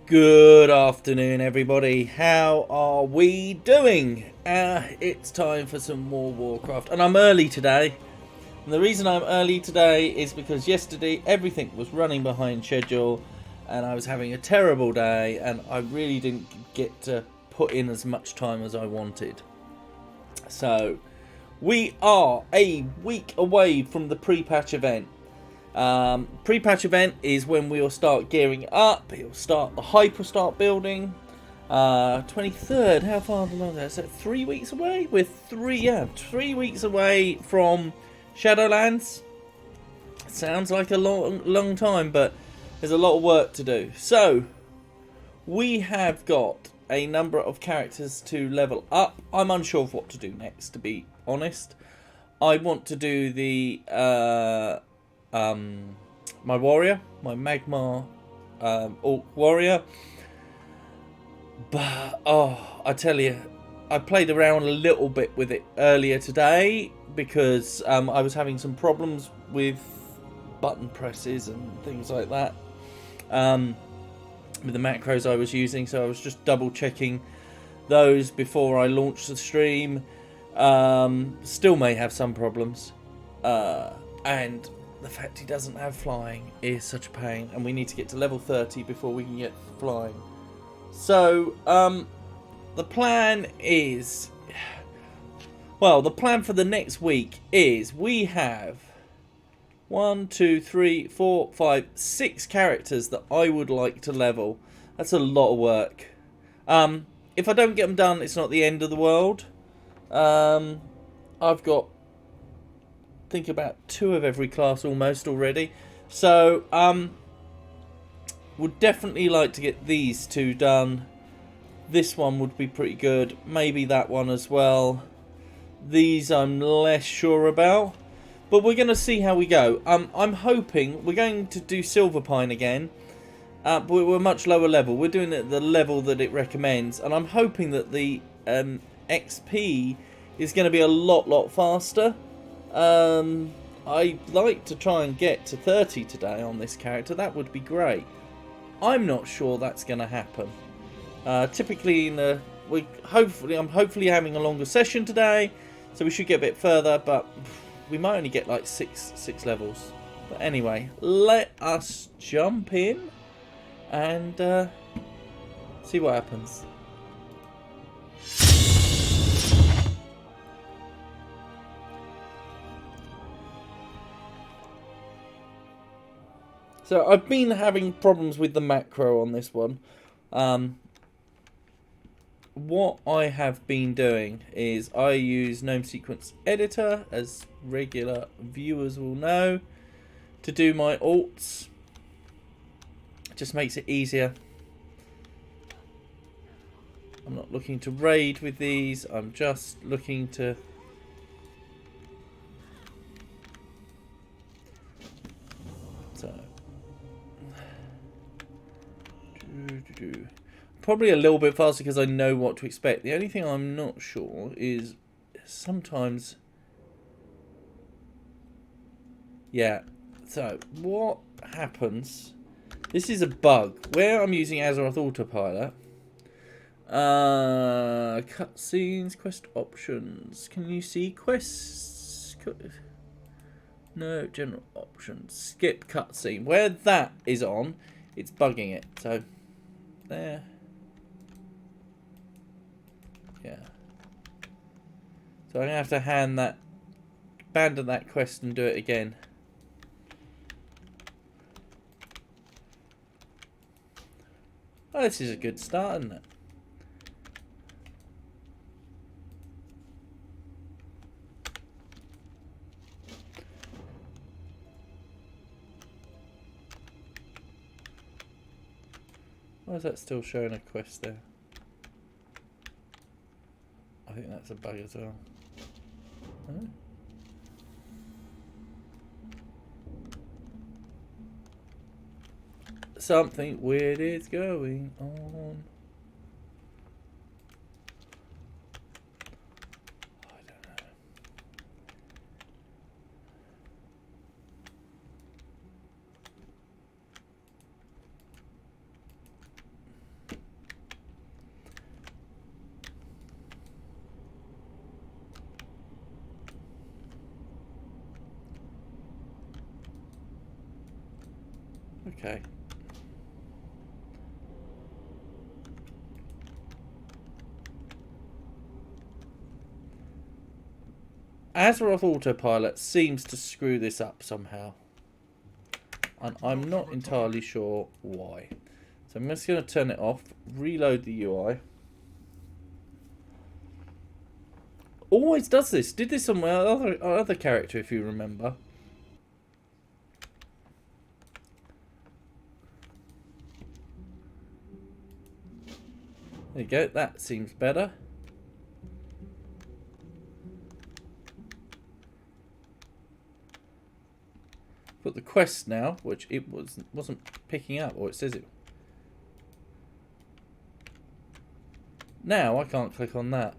Good afternoon, everybody. How are we doing? It's time for some more Warcraft, and I'm early today. And the reason I'm early today is because yesterday everything was running behind schedule, and I was having a terrible day, and I really didn't get to put in as much time as I wanted. So, we are a week away from the pre-patch event. Pre-patch event is when we'll start gearing up. The hype will start building. 23rd. How far along is that? 3 weeks away. We're 3 weeks away from Shadowlands. Sounds like a long time, but there's a lot of work to do. So we have got a number of characters to level up. I'm unsure of what to do next, to be honest. I want to do the my warrior, my Magmar Orc warrior. But I tell you, I played around a little bit with it earlier today because I was having some problems with button presses and things like that with the macros I was using. So I was just double checking those before I launched the stream. Still may have some problems, and the fact he doesn't have flying is such a pain, and we need to get to level 30 before we can get flying. So the plan is, well, the plan for the next week is we have 1, 2, 3, 4, 5, 6 characters that I would like to level. That's a lot of work. If I don't get them done, it's not the end of the world. I've got, think about 2 of every class almost already. So would definitely like to get these 2 done. This one would be pretty good. Maybe that one as well. These I'm less sure about. But we're going to see how we go. I'm hoping we're going to do Silverpine again. But we're much lower level. We're doing it at the level that it recommends. And I'm hoping that the XP is going to be a lot faster. I'd like to try and get to 30 today on this character. That would be great. I'm not sure that's going to happen. Typically in the week, I'm hopefully having a longer session today, so we should get a bit further, but we might only get like six levels. But anyway, let us jump in and see what happens. So I've been having problems with the macro on this one. What I have been doing is I use Gnome Sequence Editor, as regular viewers will know, to do my alts. It just makes it easier. I'm not looking to raid with these, I'm just looking to probably a little bit faster because I know what to expect. The only thing I'm not sure is sometimes... Yeah. So, what happens... This is a bug. Where I'm using Azeroth Autopilot... Cutscenes, quest options. Can you see quests? No, general options. Skip cutscene. Where that is on, it's bugging it. So, there. Yeah. So I'm going to have to abandon that quest and do it again. Oh, this is a good start, isn't it? Why is that still showing a quest there? I think that's a bug as well. Huh? Something weird is going on. I don't know. Okay. Azeroth Autopilot seems to screw this up somehow. And I'm not entirely sure why. So I'm just going to turn it off, reload the UI. Always does this. Did this on my other character, if you remember. There you go. That seems better. Got the quest now, which it wasn't picking up, or it says it. Now I can't click on that.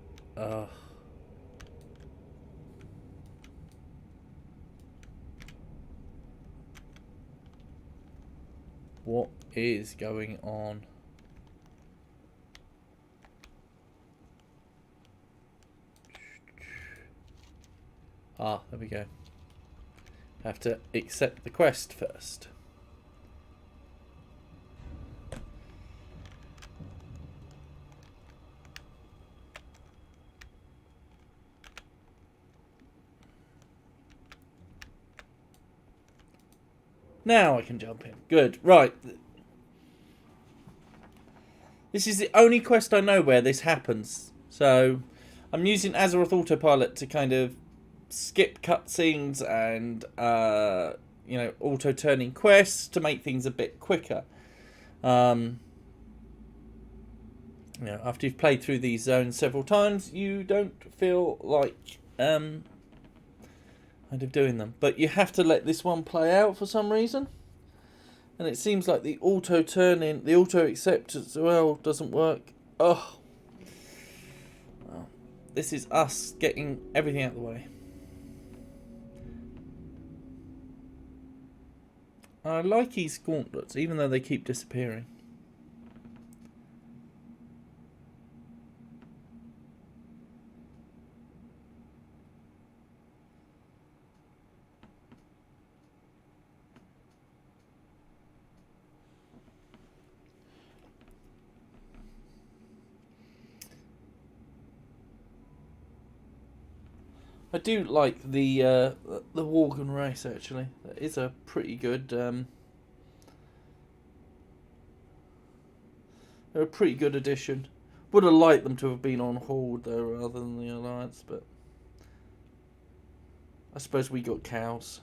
What is going on? Ah, there we go. Have to accept the quest first. Now I can jump in. Good. Right. This is the only quest I know where this happens. So I'm using Azeroth Autopilot to kind of skip cutscenes and you know, auto turning quests to make things a bit quicker. You know, after you've played through these zones several times, you don't feel like kind of doing them, but you have to let this one play out for some reason. And it seems like the auto turning, the auto accept as well doesn't work. Oh, well, this is us getting everything out of the way. I like these gauntlets, even though they keep disappearing. I do like the Worgen race, actually. That is a pretty good they're a pretty good addition. Would have liked them to have been on Horde though, rather than the Alliance, but I suppose we got cows.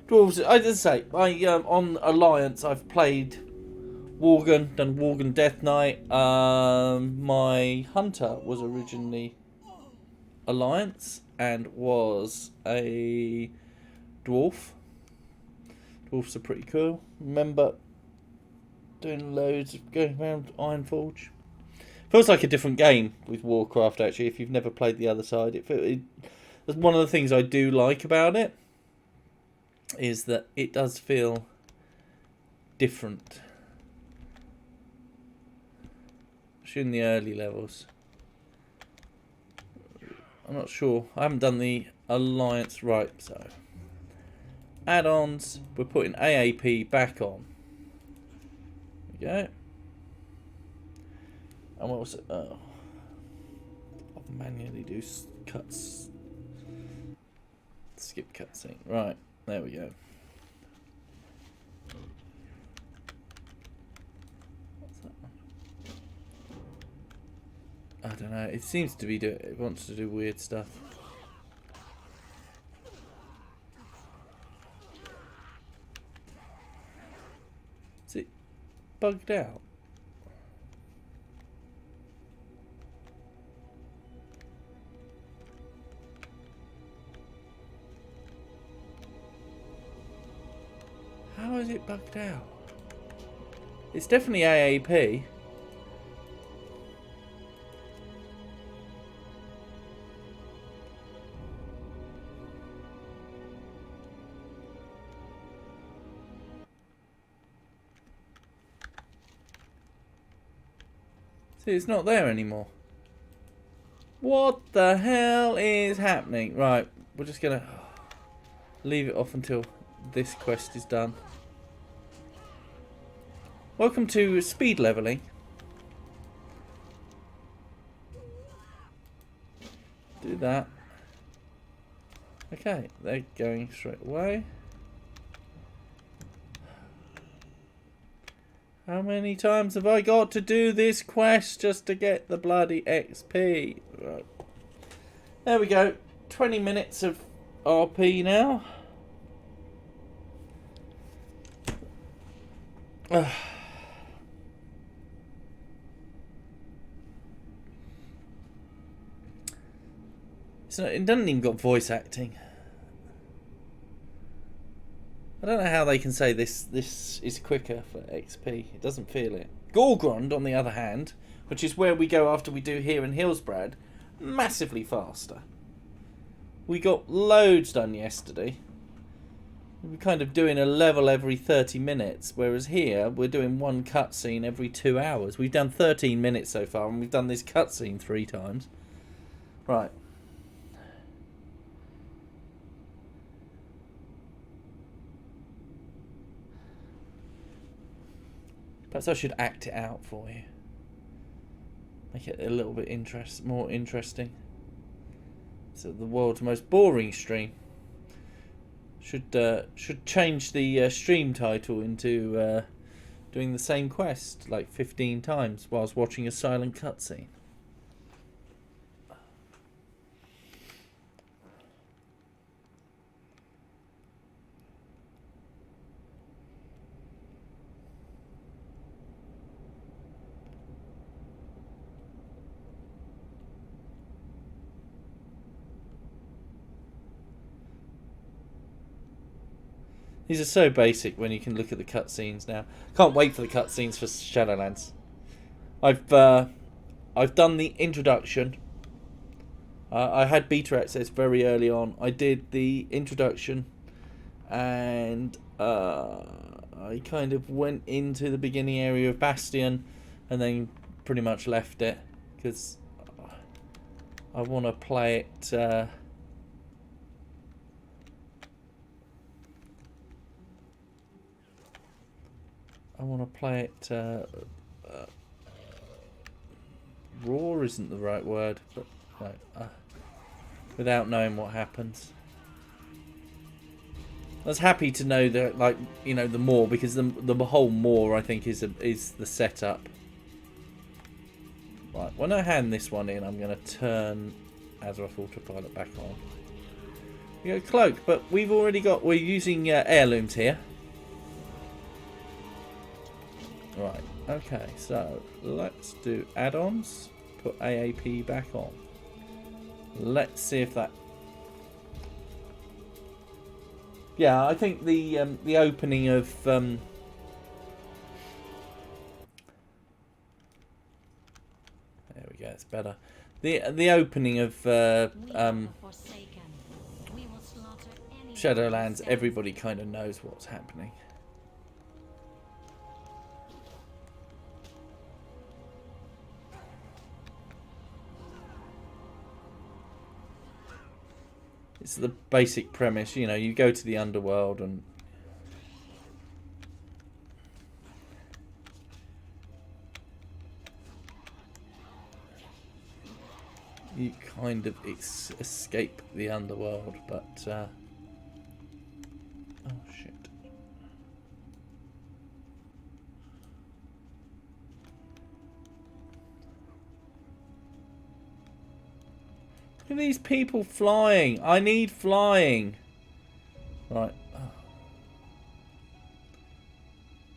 Dwarves, I did say, on Alliance I've played Worgen, done Worgen Death Knight. My hunter was originally Alliance and was a dwarf. Dwarfs are pretty cool. Remember doing loads of going around Ironforge. Feels like a different game with Warcraft, actually, if you've never played the other side. That's one of the things I do like about it, is that it does feel different. Especially in the early levels. I'm not sure. I haven't done the Alliance right, so. Add-ons, we're putting AAP back on. There we go. And what was it? Oh. I'll manually do cuts. Skip cutscene. Right, there we go. What's that one? I don't know. It seems to be it wants to do weird stuff. Is it bugged out? How is it bugged out? It's definitely AAP. See, it's not there anymore. What the hell is happening? Right, we're just gonna... leave it off until this quest is done. Welcome to speed leveling. Do that. Okay, they're going straight away. How many times have I got to do this quest just to get the bloody XP? Right. There we go. 20 minutes of RP now. So it doesn't even got voice acting. I don't know how they can say this is quicker for XP. It doesn't feel it. Gorgrond, on the other hand, which is where we go after we do here in Hillsbrad, massively faster. We got loads done yesterday. We're kind of doing a level every 30 minutes, whereas here we're doing one cutscene every 2 hours. We've done 13 minutes so far, and we've done this cutscene 3 times. Right. Perhaps I should act it out for you. Make it a little bit more interesting. So the world's most boring stream. Should change the stream title into doing the same quest like 15 times whilst watching a silent cutscene. These are so basic when you can look at the cutscenes now. Can't wait for the cutscenes for Shadowlands. I've done the introduction. I had beta access very early on. I did the introduction, and I kind of went into the beginning area of Bastion, and then pretty much left it because I want to play it. I want to play it. Raw isn't the right word, but no, without knowing what happens. I was happy to know that, like, you know, the more, because the whole more I think is the setup. Right, when I hand this one in, I'm going to turn Azeroth Autopilot back on. We go cloak, but we're using heirlooms here. Right, okay, so let's do add-ons, put AAP back on. Let's see if that... Yeah, I think the opening of... There we go, it's better. The opening of Shadowlands, everybody kind of knows what's happening. It's the basic premise, you know, you go to the underworld and you kind of escape the underworld, but oh shit. Look at these people flying. I need flying. Right.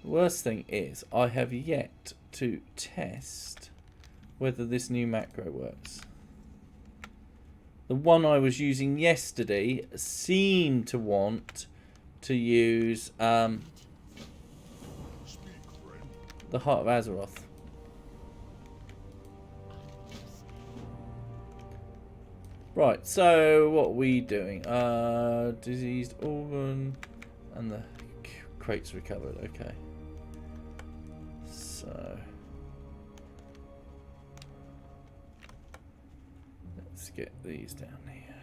The worst thing is I have yet to test whether this new macro works. The one I was using yesterday seemed to want to use the Heart of Azeroth. Right, so what are we doing? Diseased organ and the crates recovered. Okay. So let's get these down here.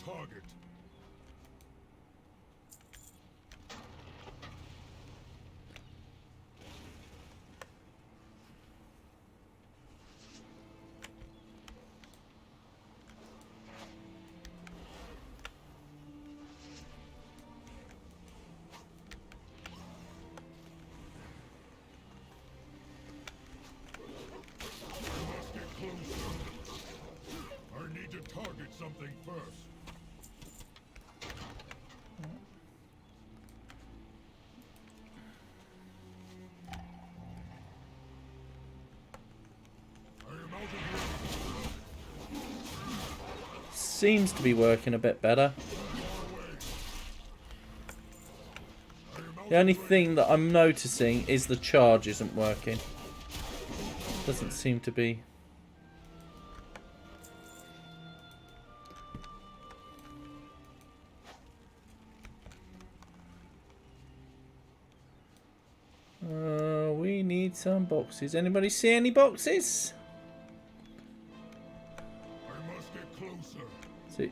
target. I need to target something first. I am out of range. Seems to be working a bit better. The only thing that I'm noticing is the charge isn't working. Doesn't seem to be. We need some boxes. Anybody see any boxes? I must get closer. See.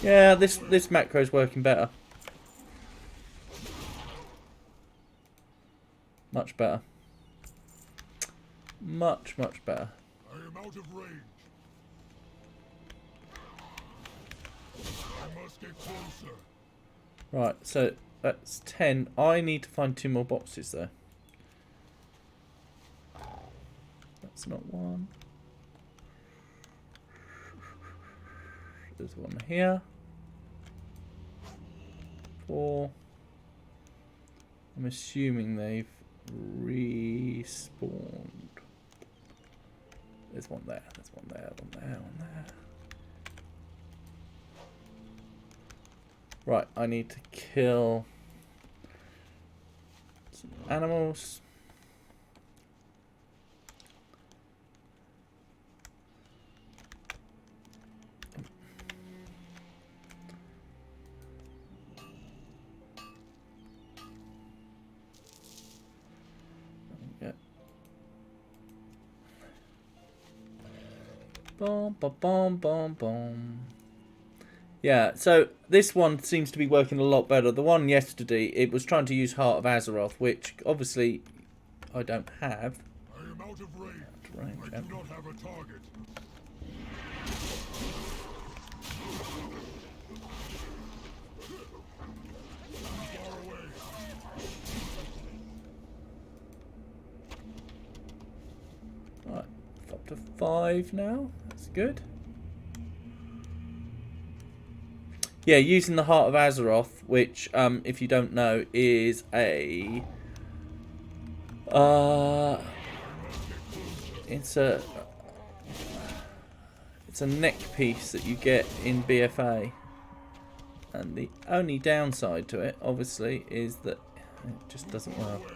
Yeah, this macro is working better. Much better. Much better. I am out of range. I must get closer. Right, so that's 10. I need to find 2 more boxes though. That's not one. There's one here. 4. I'm assuming they've respawned. There's one there. There's one there. One there. One there. Right, I need to kill some animals. Boom, boom, boom, boom, boom. Yeah, so this one seems to be working a lot better. The one yesterday, it was trying to use Heart of Azeroth, which obviously I don't have. I am out of range. I do not have a target. Far away. Right, up to 5 now. That's good. Yeah, using the Heart of Azeroth, which, if you don't know, is a it's a neck piece that you get in BFA, and the only downside to it, obviously, is that it just doesn't work.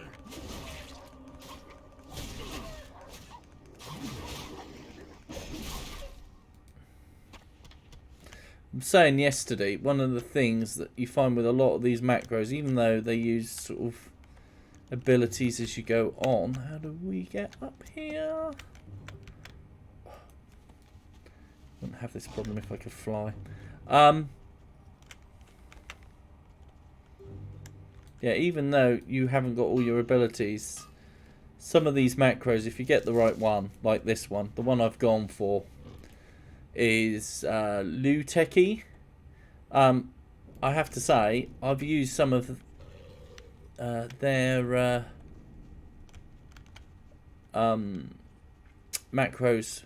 I'm saying yesterday, one of the things that you find with a lot of these macros, even though they use sort of abilities as you go on, how do we get up here? Wouldn't have this problem if I could fly. Yeah, even though you haven't got all your abilities, some of these macros, if you get the right one, like this one, the one I've gone for, is Luteki. I have to say, I've used some of their macros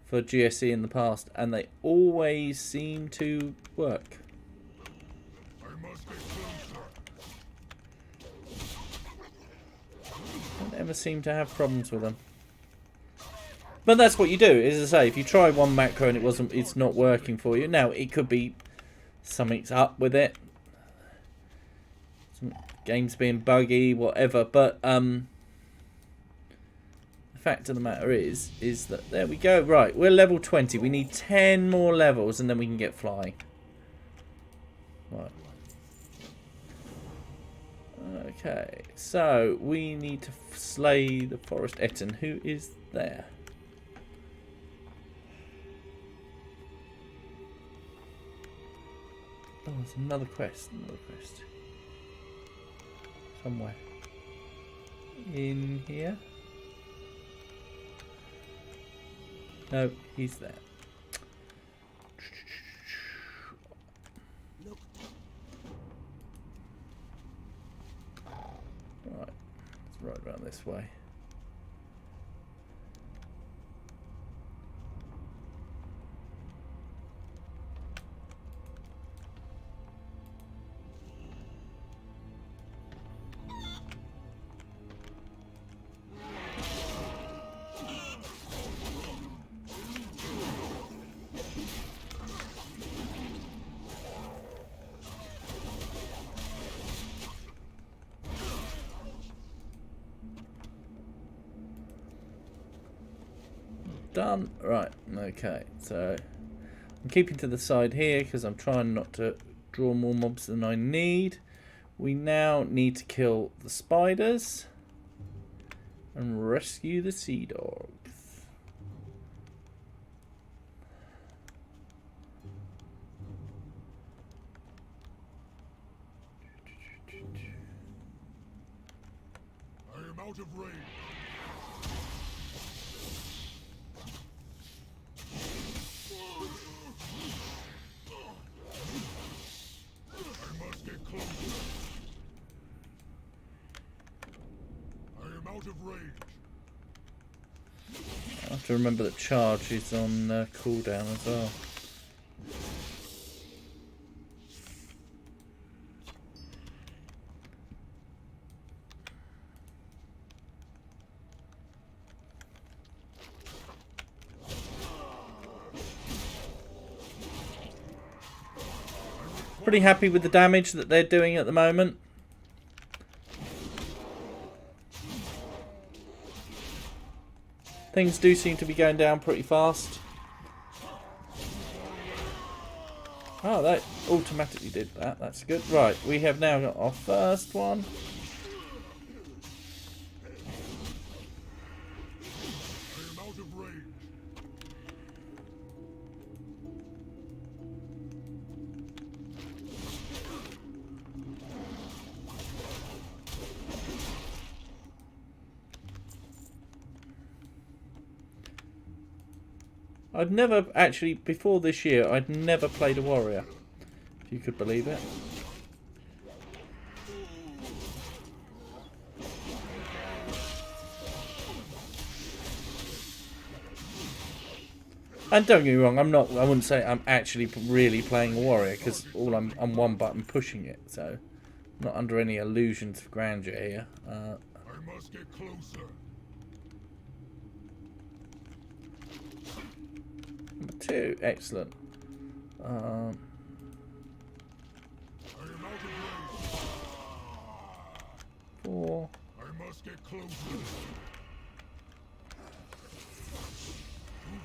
for GSE in the past, and they always seem to work. I must get closer. Don't ever seem to have problems with them. But that's what you do, is to say, if you try one macro and it's not working for you. Now, it could be something's up with it. Some games being buggy, whatever. But the fact of the matter is that, there we go. Right, we're level 20. We need 10 more levels and then we can get flying. Right. Okay, so we need to slay the Forest Etten. Who is there? Oh, there's another quest. Another quest. Somewhere. In here? No, he's there. Right, it's right around this way. Done. Right, okay, so I'm keeping to the side here because I'm trying not to draw more mobs than I need. We now need to kill the spiders and rescue the sea dogs. I am out of range. I must get closer. I am out of range. I have to remember that charge is on cooldown as well. Pretty happy with the damage that they're doing at the moment. Things do seem to be going down pretty fast. Oh, that automatically did that. That's good. Right, we have now got our first one. I am out of range. I'd never actually, before this year, I'd never played a warrior. If you could believe it. And don't get me wrong, I wouldn't say I'm actually really playing a warrior, because I'm one button pushing it, so I'm not under any illusions of grandeur here. I must get closer. Number 2, excellent. I am out of range. 4. I must get closer. Too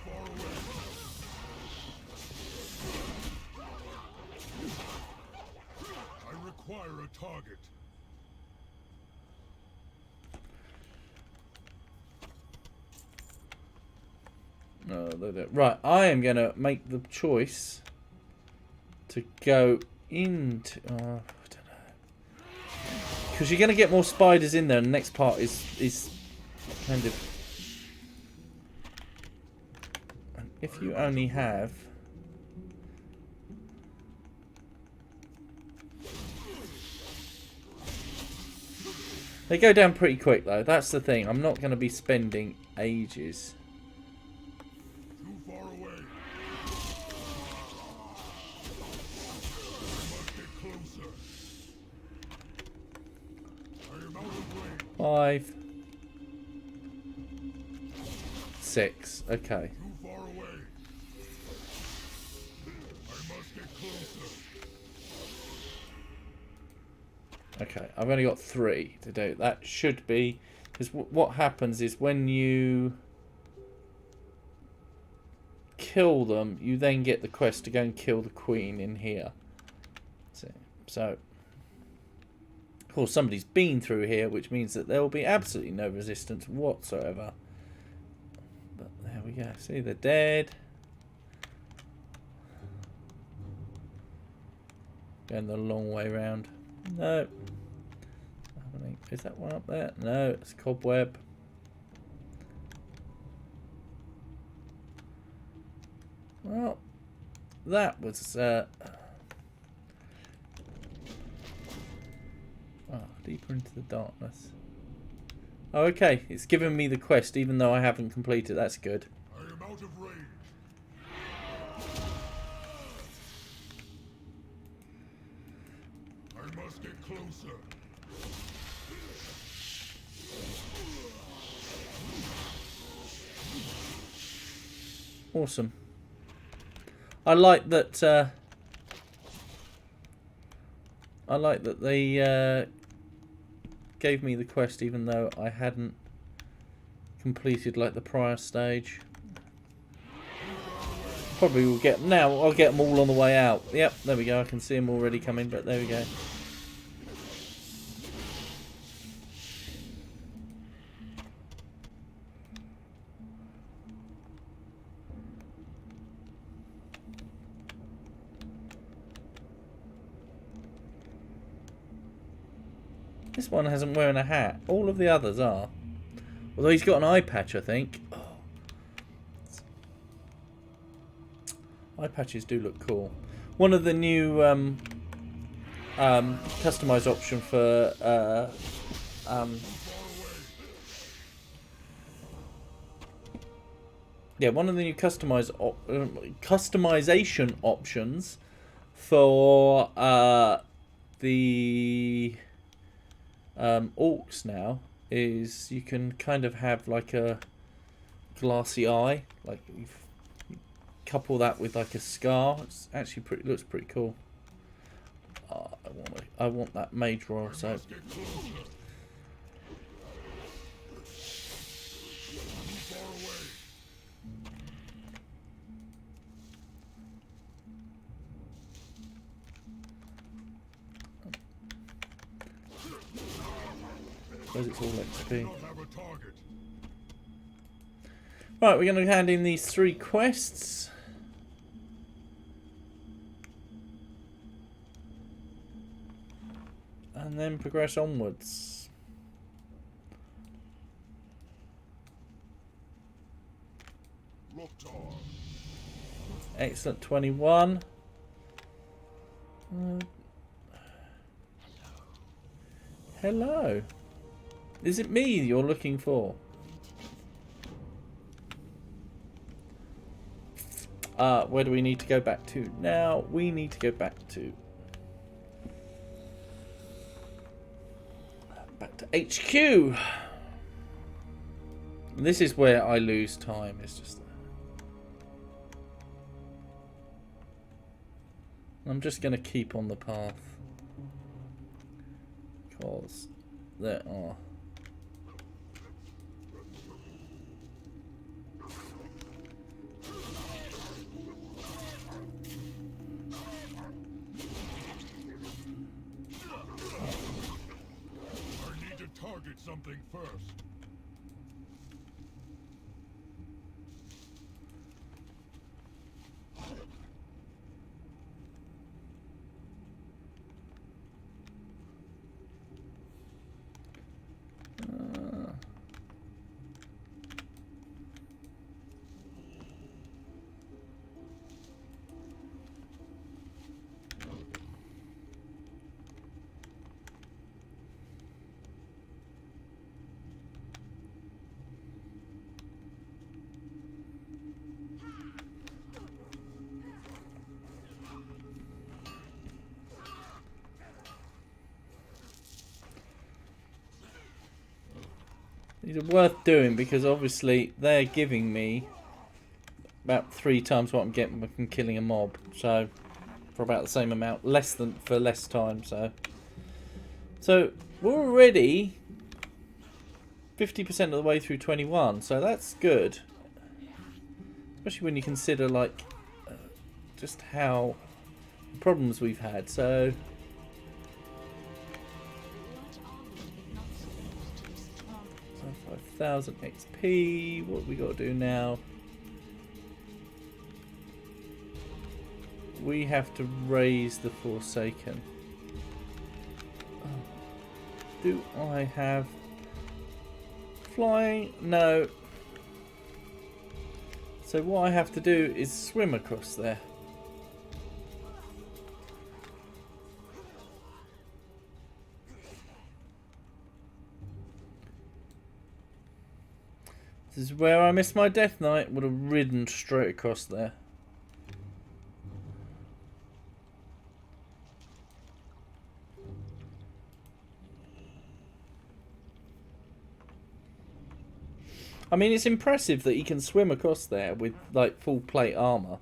far away. I require a target. No, they don't. Right, I am going to make the choice to go into... I don't know. Because you're going to get more spiders in there, and the next part is kind of... If you only have... They go down pretty quick, though. That's the thing. I'm not going to be spending ages. Too far away. I must get closer. I am out of range. 5. 6. Okay. Too far away. I must get closer. Okay, I've only got 3 to do. That should be... Because what happens is when you kill them, you then get the quest to go and kill the queen in here. So Of course, somebody's been through here, which means that there will be absolutely no resistance whatsoever. But there we go. See, they're dead. Going the long way round. No. Is that one up there? No, it's cobweb. Well, that was deeper into the darkness. Oh, okay. It's given me the quest, even though I haven't completed. That's good. I am out of range. I must get closer. Awesome. I like that. I like that they gave me the quest, even though I hadn't completed like the prior stage. Probably will get now. I'll get them all on the way out. Yep, there we go. I can see them already coming, but there we go. This one hasn't wearing a hat. All of the others are. Although he's got an eye patch, I think. Oh. Eye patches do look cool. One of the new customized option for yeah, one of the new customization options for the orcs now is you can kind of have like a glassy eye, like you couple that with like a scar. It's actually pretty, looks pretty cool. I want that mage royal, so suppose it's all XP. Right, we're going to hand in these 3 quests. And then progress onwards. Excellent, 21. Hello. Is it me you're looking for? Where do we need to go back to? Now, we need to go back to HQ. This is where I lose time. It's just I'm just going to keep on the path because there are something first. These are worth doing because obviously they're giving me about 3 times what I'm getting from killing a mob. So for about the same amount, less than for less time. So we're already 50% of the way through 21. So that's good, especially when you consider like just how problems we've had. So 5,000 XP. What we got to do now? We have to raise the Forsaken. Do I have flying? No. So what I have to do is swim across there. This is where I missed my Death Knight. Would have ridden straight across there. I mean, it's impressive that he can swim across there with, like, full plate armor.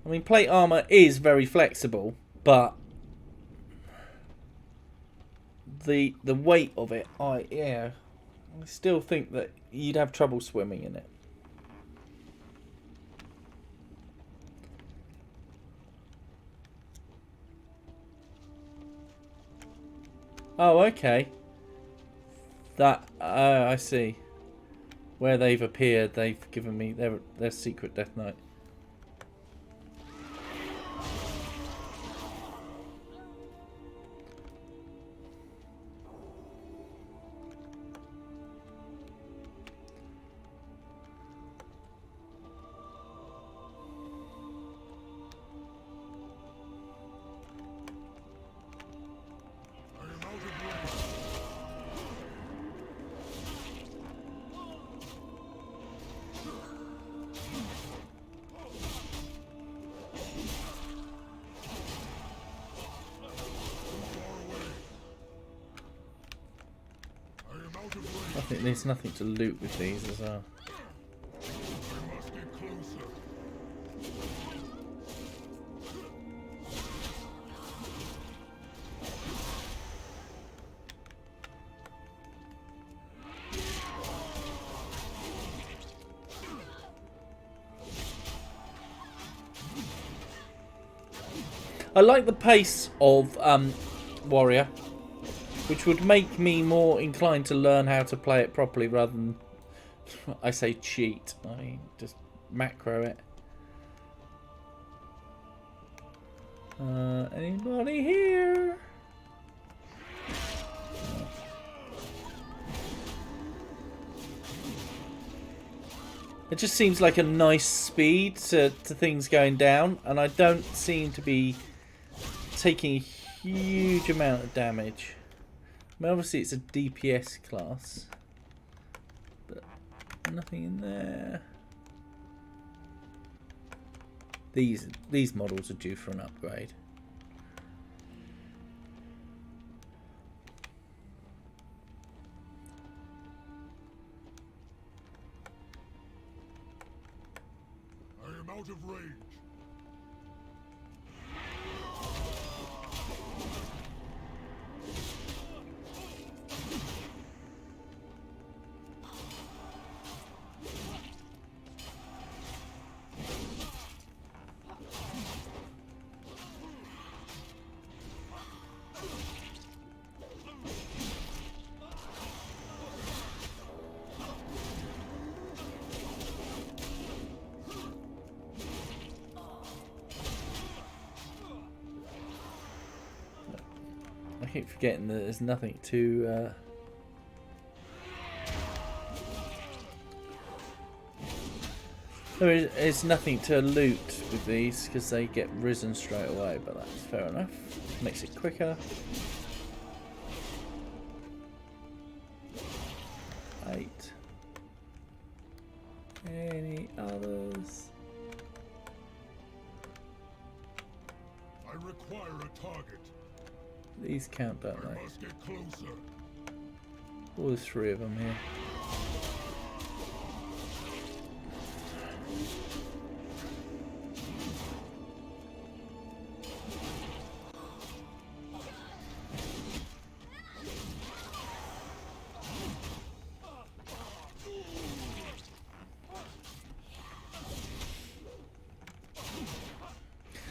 I mean, plate armor is very flexible, but the weight of it, I still think that you'd have trouble swimming in it. Oh, okay. That, I see. Where they've appeared, they've given me their secret Death Knight. I think there's nothing to loot with these as well. I like the pace of Warrior, which would make me more inclined to learn how to play it properly rather than, I say cheat, I mean just macro it. Anybody here? It just seems like a nice speed to things going down, and I don't seem to be taking a huge amount of damage. I mean, obviously it's a DPS class, but nothing in there. These models are due for an upgrade. I am out of range. I keep forgetting that there's nothing to there's nothing to loot with these because they get risen straight away, but that's fair enough. Makes it quicker. 8. Any others? I require a target. These count, don't I they? must get closer. All the 3 of them here.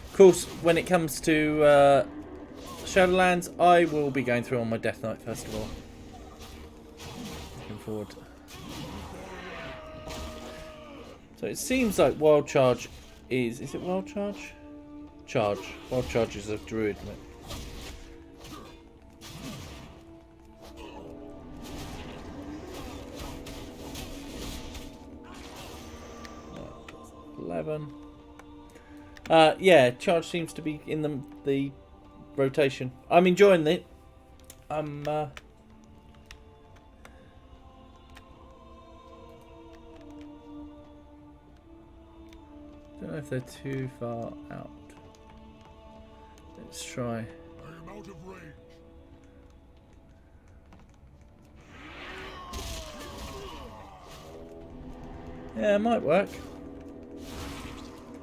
Of course, when it comes to Shadowlands, I will be going through on my Death Knight first of all. Looking forward. So it seems like Wild Charge is it Wild Charge? Charge. Wild Charge is a druid, isn't it? 11. Yeah, Charge seems to be in the rotation. I'm enjoying it. I'm don't know if they're too far out. Let's try. I am out of range. Yeah, it might work.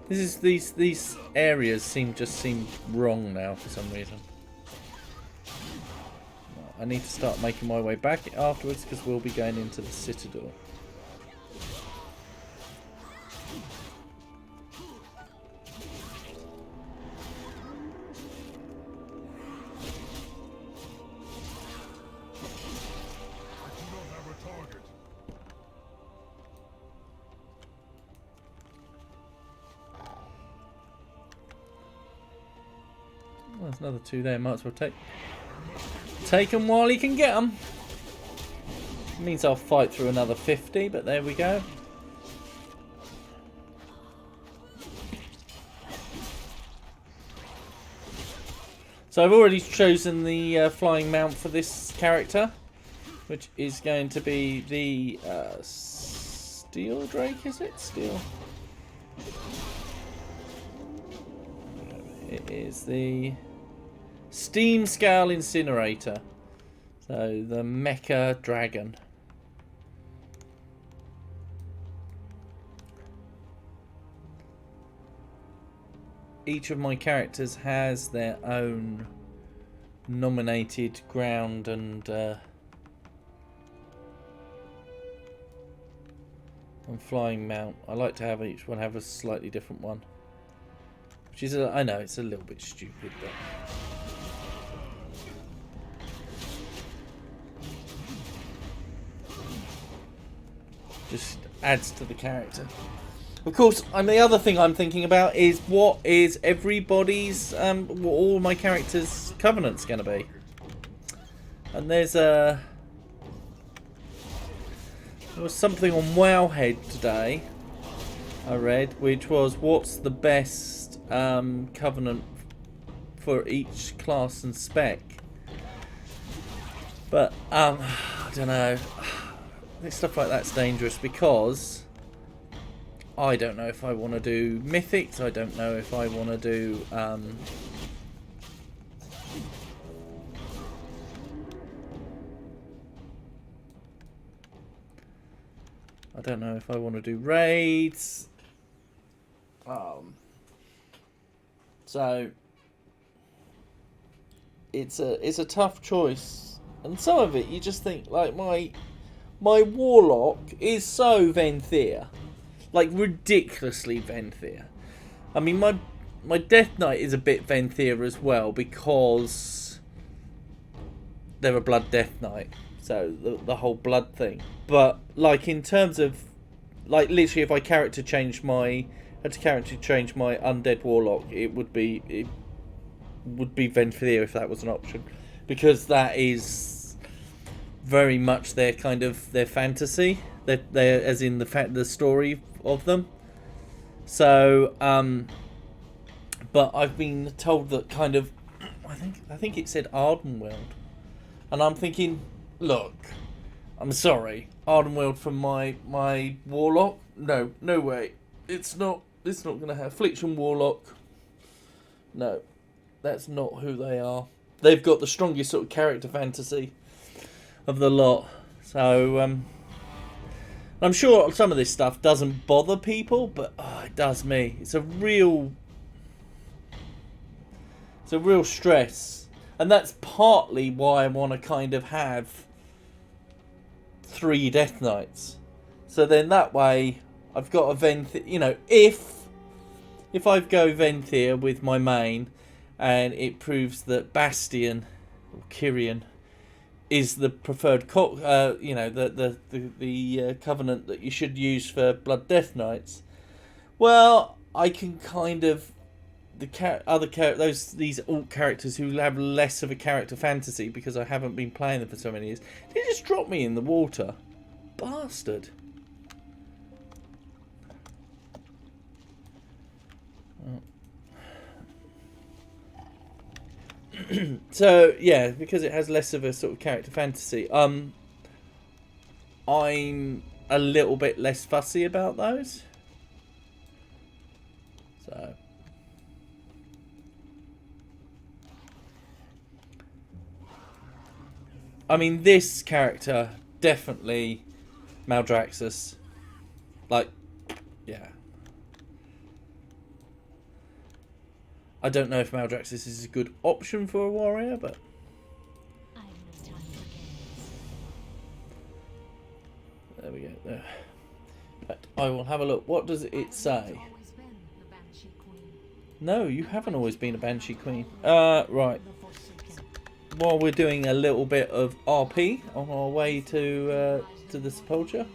These areas seem wrong now for some reason. I need to start making my way back afterwards because we'll be going into the Citadel. Well, there's another 2 there. Might as well take them while he can get them. Means I'll fight through another 50, but there we go. So I've already chosen the flying mount for this character, which is going to be the Steel Drake, is it? Steel. It is the Steam Scale Incinerator. So the Mecha Dragon. Each of my characters has their own nominated ground and flying mount. I like to have each one have a slightly different one. Which is, I know, it's a little bit stupid, but... just adds to the character. Of course, the other thing I'm thinking about is what is everybody's, what all my characters' covenants going to be. And there was something on Wowhead today, I read, which was what's the best covenant for each class and spec. But, I don't know. I think stuff like that's dangerous because I don't know if I want to do mythics. I don't know if I want to do I don't know if I want to do raids. So it's a tough choice, and some of it you just think like my Warlock is so Venthyr. Like, ridiculously Venthyr. I mean, my Death Knight is a bit Venthyr as well, because they're a Blood Death Knight. So, the whole blood thing. But, like, in terms of... like, literally, if I had to character change my Undead Warlock, it would be Venthyr if that was an option. Because that is... very much their kind of their fantasy, their as in the story of them. So, but I've been told that kind of, I think it said Ardenweald, and I'm thinking, look, I'm sorry, Ardenweald from my Warlock, no way, it's not going to have Affliction Warlock. No, that's not who they are. They've got the strongest sort of character fantasy of the lot. So I'm sure some of this stuff doesn't bother people, but it does me. It's a real stress, and that's partly why I want to kind of have 3 Death Knights. So then that way I've got a Venthyr, you know, if I go Venthyr with my main, and it proves that Bastion or Kyrian is the preferred covenant that you should use for Blood Death Knights. Well, I can kind of these alt characters who have less of a character fantasy, because I haven't been playing them for so many years. They just dropped me in the water, bastard. So yeah, because it has less of a sort of character fantasy, I'm a little bit less fussy about those. So I mean, this character definitely Maldraxxus. Like, yeah. I don't know if Maldraxxus is a good option for a warrior, but there we go. There. But I will have a look. What does it say? No, you haven't always been a Banshee Queen. Right. While we're doing a little bit of RP on our way to the Sepulchre.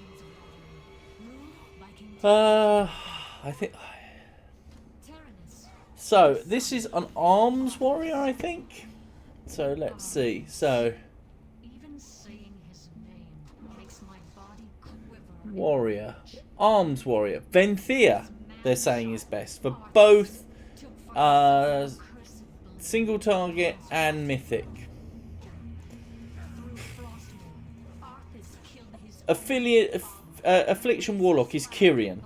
I think. So this is an arms warrior, I think. So let's see. So warrior, arms warrior, Venthyr. They're saying is best for both single target and mythic. Affliction Warlock is Kyrian.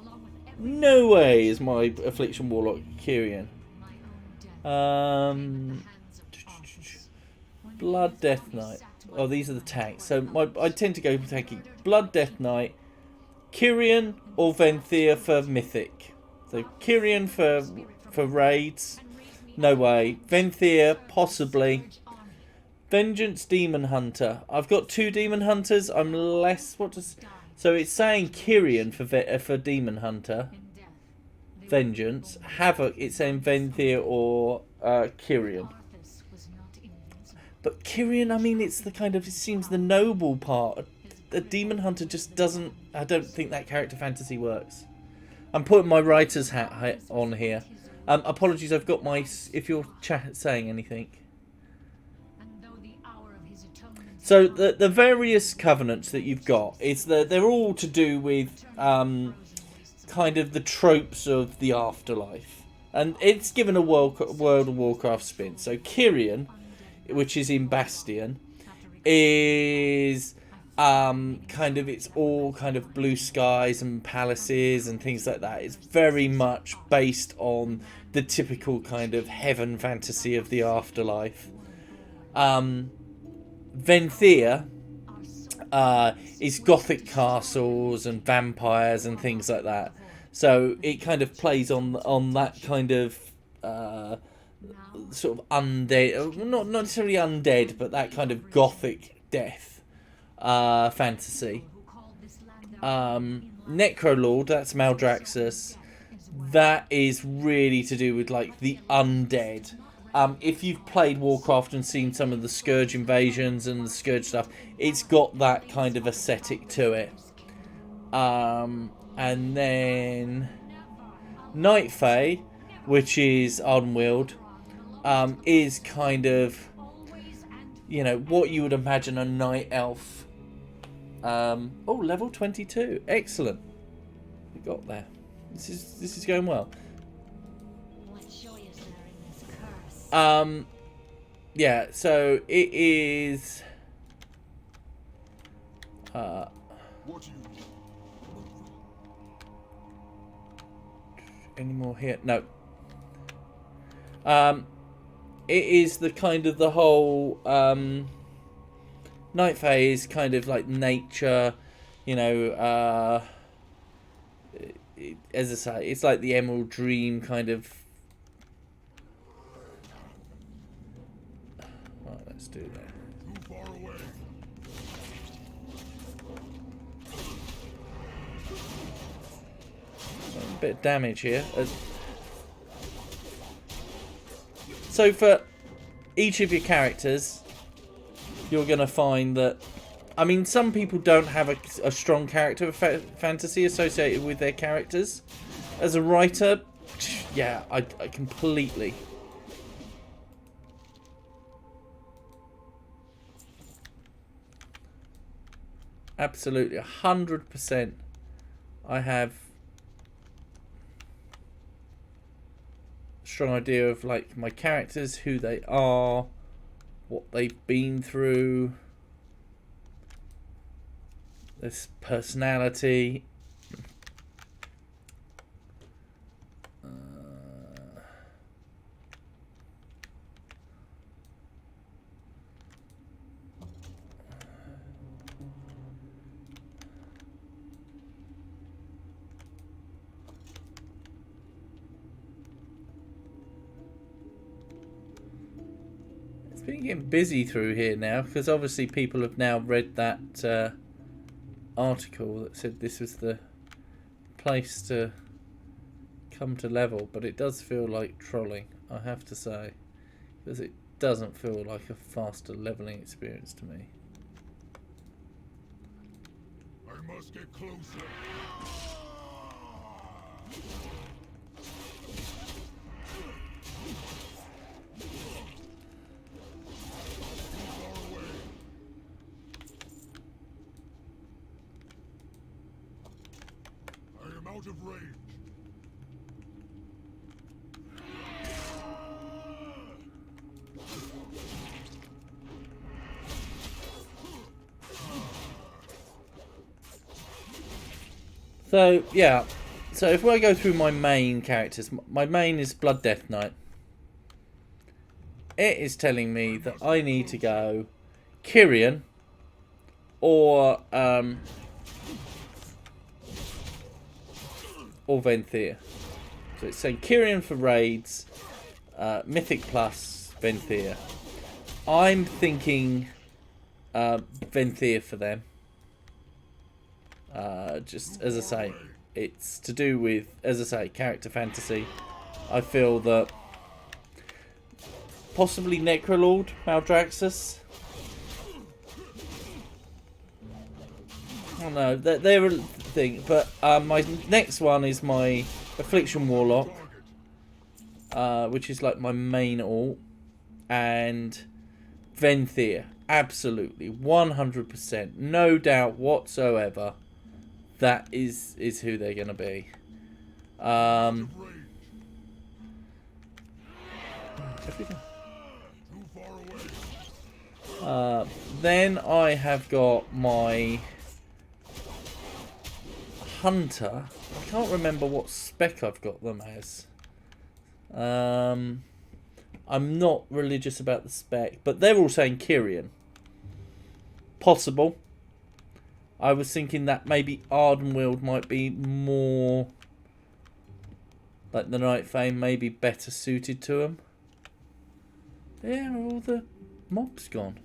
No way is my Affliction Warlock Kyrian. Blood Death Knight. Oh, these are the tanks. So I tend to go for tanking Blood Death Knight, Kyrian or Venthyr for mythic. So Kyrian for raids. No way. Venthyr possibly. Vengeance Demon Hunter. I've got 2 Demon Hunters. I'm less. So it's saying Kyrian for Demon Hunter. Vengeance. Havoc. It's saying Venthyr or Kyrian. But Kyrian, I mean, it's the kind of, it seems the noble part. The Demon Hunter just doesn't. I don't think that character fantasy works. I'm putting my writer's hat on here. Apologies, I've got my. If your chat saying anything. So the various covenants that you've got, they're all to do with kind of the tropes of the afterlife, and it's given a World of Warcraft spin. So Kyrian, which is in Bastion, is kind of, it's all kind of blue skies and palaces and things like that. It's very much based on the typical kind of heaven fantasy of the afterlife. Venthyr is gothic castles and vampires and things like that. So it kind of plays on that kind of sort of undead, not necessarily undead, but that kind of gothic death fantasy. Necrolord, that's Maldraxxus. That is really to do with like the undead. If you've played Warcraft and seen some of the Scourge invasions and the Scourge stuff, it's got that kind of aesthetic to it. And then Night Fae, which is Ardenweald, is kind of, you know, what you would imagine a night elf. Oh, level 22. Excellent. We got there. This is going well. Yeah, so it is any more here? No. It is the kind of the whole Night Fae is kind of like nature, you know, as I say, it's like the Emerald Dream kind of. Right, let's do that. Too far away. A bit of damage here. So for each of your characters, you're going to find that, I mean, some people don't have a strong character fantasy associated with their characters. As a writer, yeah, I completely. Absolutely, 100%. I have a strong idea of like my characters, who they are, what they've been through, this personality. It's been getting busy through here now because obviously people have now read that article that said this was the place to come to level, but it does feel like trolling, I have to say, because it doesn't feel like a faster leveling experience to me. I must get closer. I am out of range. So, yeah. So, if I go through my main characters, my main is Blood Death Knight. It is telling me that I need to go Kyrian or Venthyr. So, it's saying Kyrian for raids, Mythic Plus, Venthyr. I'm thinking Venthyr for them. Just as I say, it's to do with, as I say, character fantasy. I feel that possibly Necrolord, Maldraxxus. I don't know, they're a thing. But my next one is my Affliction Warlock, which is like my main alt, and Venthyr. Absolutely, 100%, no doubt whatsoever. That is who they're going to be. Then I have got my Hunter. I can't remember what spec I've got them as. I'm not religious about the spec, but they're all saying Kyrian. Possible. I was thinking that maybe Ardenweald might be more like the Night Fame, maybe better suited to him. There are all the mobs gone.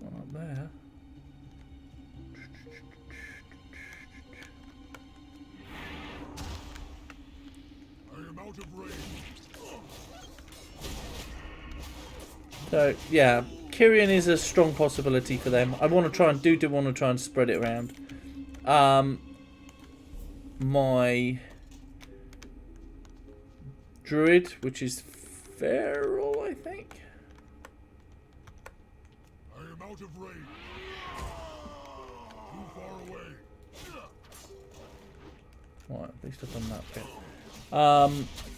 Not there. Out of range. So yeah, Kyrian is a strong possibility for them. I want to try and do want to try and spread it around. My Druid, which is Feral, I think. I am out of range. Too far away. Right, at least I've done that bit.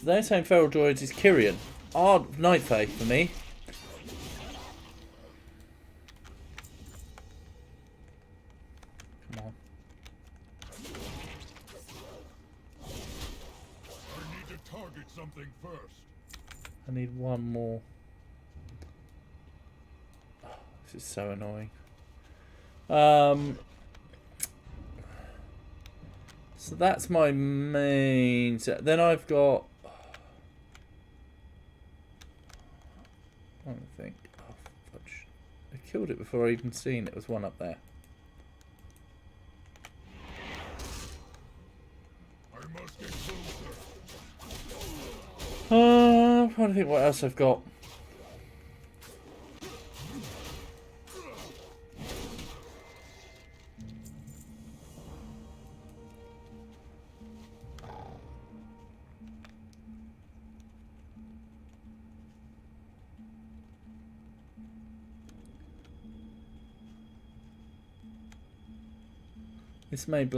They're saying Feral Droids is Kyrian. Night Fae for me. Come on. I need to target something first. I need one more. Oh, this is so annoying. So that's my main set. Then I've got, I don't think. Oh, fudge. I killed killed it before I even seen it. Was one up there. I must get closer. I'm trying to think what else I've got. This may be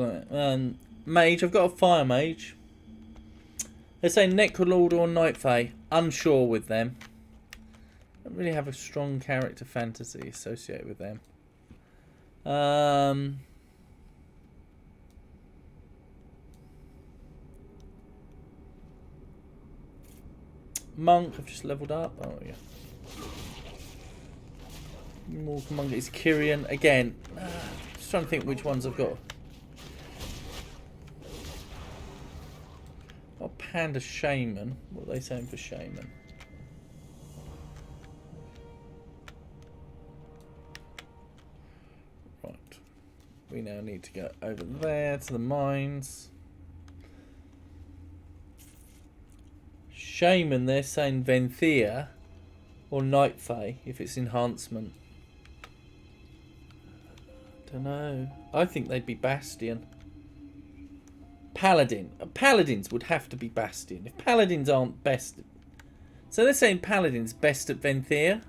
mage. I've got a fire mage. They're saying Necrolord or Night Fae. Unsure with them. Don't really have a strong character fantasy associated with them. Monk. I've just leveled up. Oh yeah. More Monk is Kyrian again. Just trying to think which ones I've got. Oh, Panda Shaman. What are they saying for Shaman? Right. We now need to go over there to the mines. Shaman, they're saying Venthea or Night Fae if it's enhancement. Don't know. I think they'd be Bastion. Paladin. Paladins would have to be Bastion. If Paladins aren't best... So they're saying Paladins best at Venthea.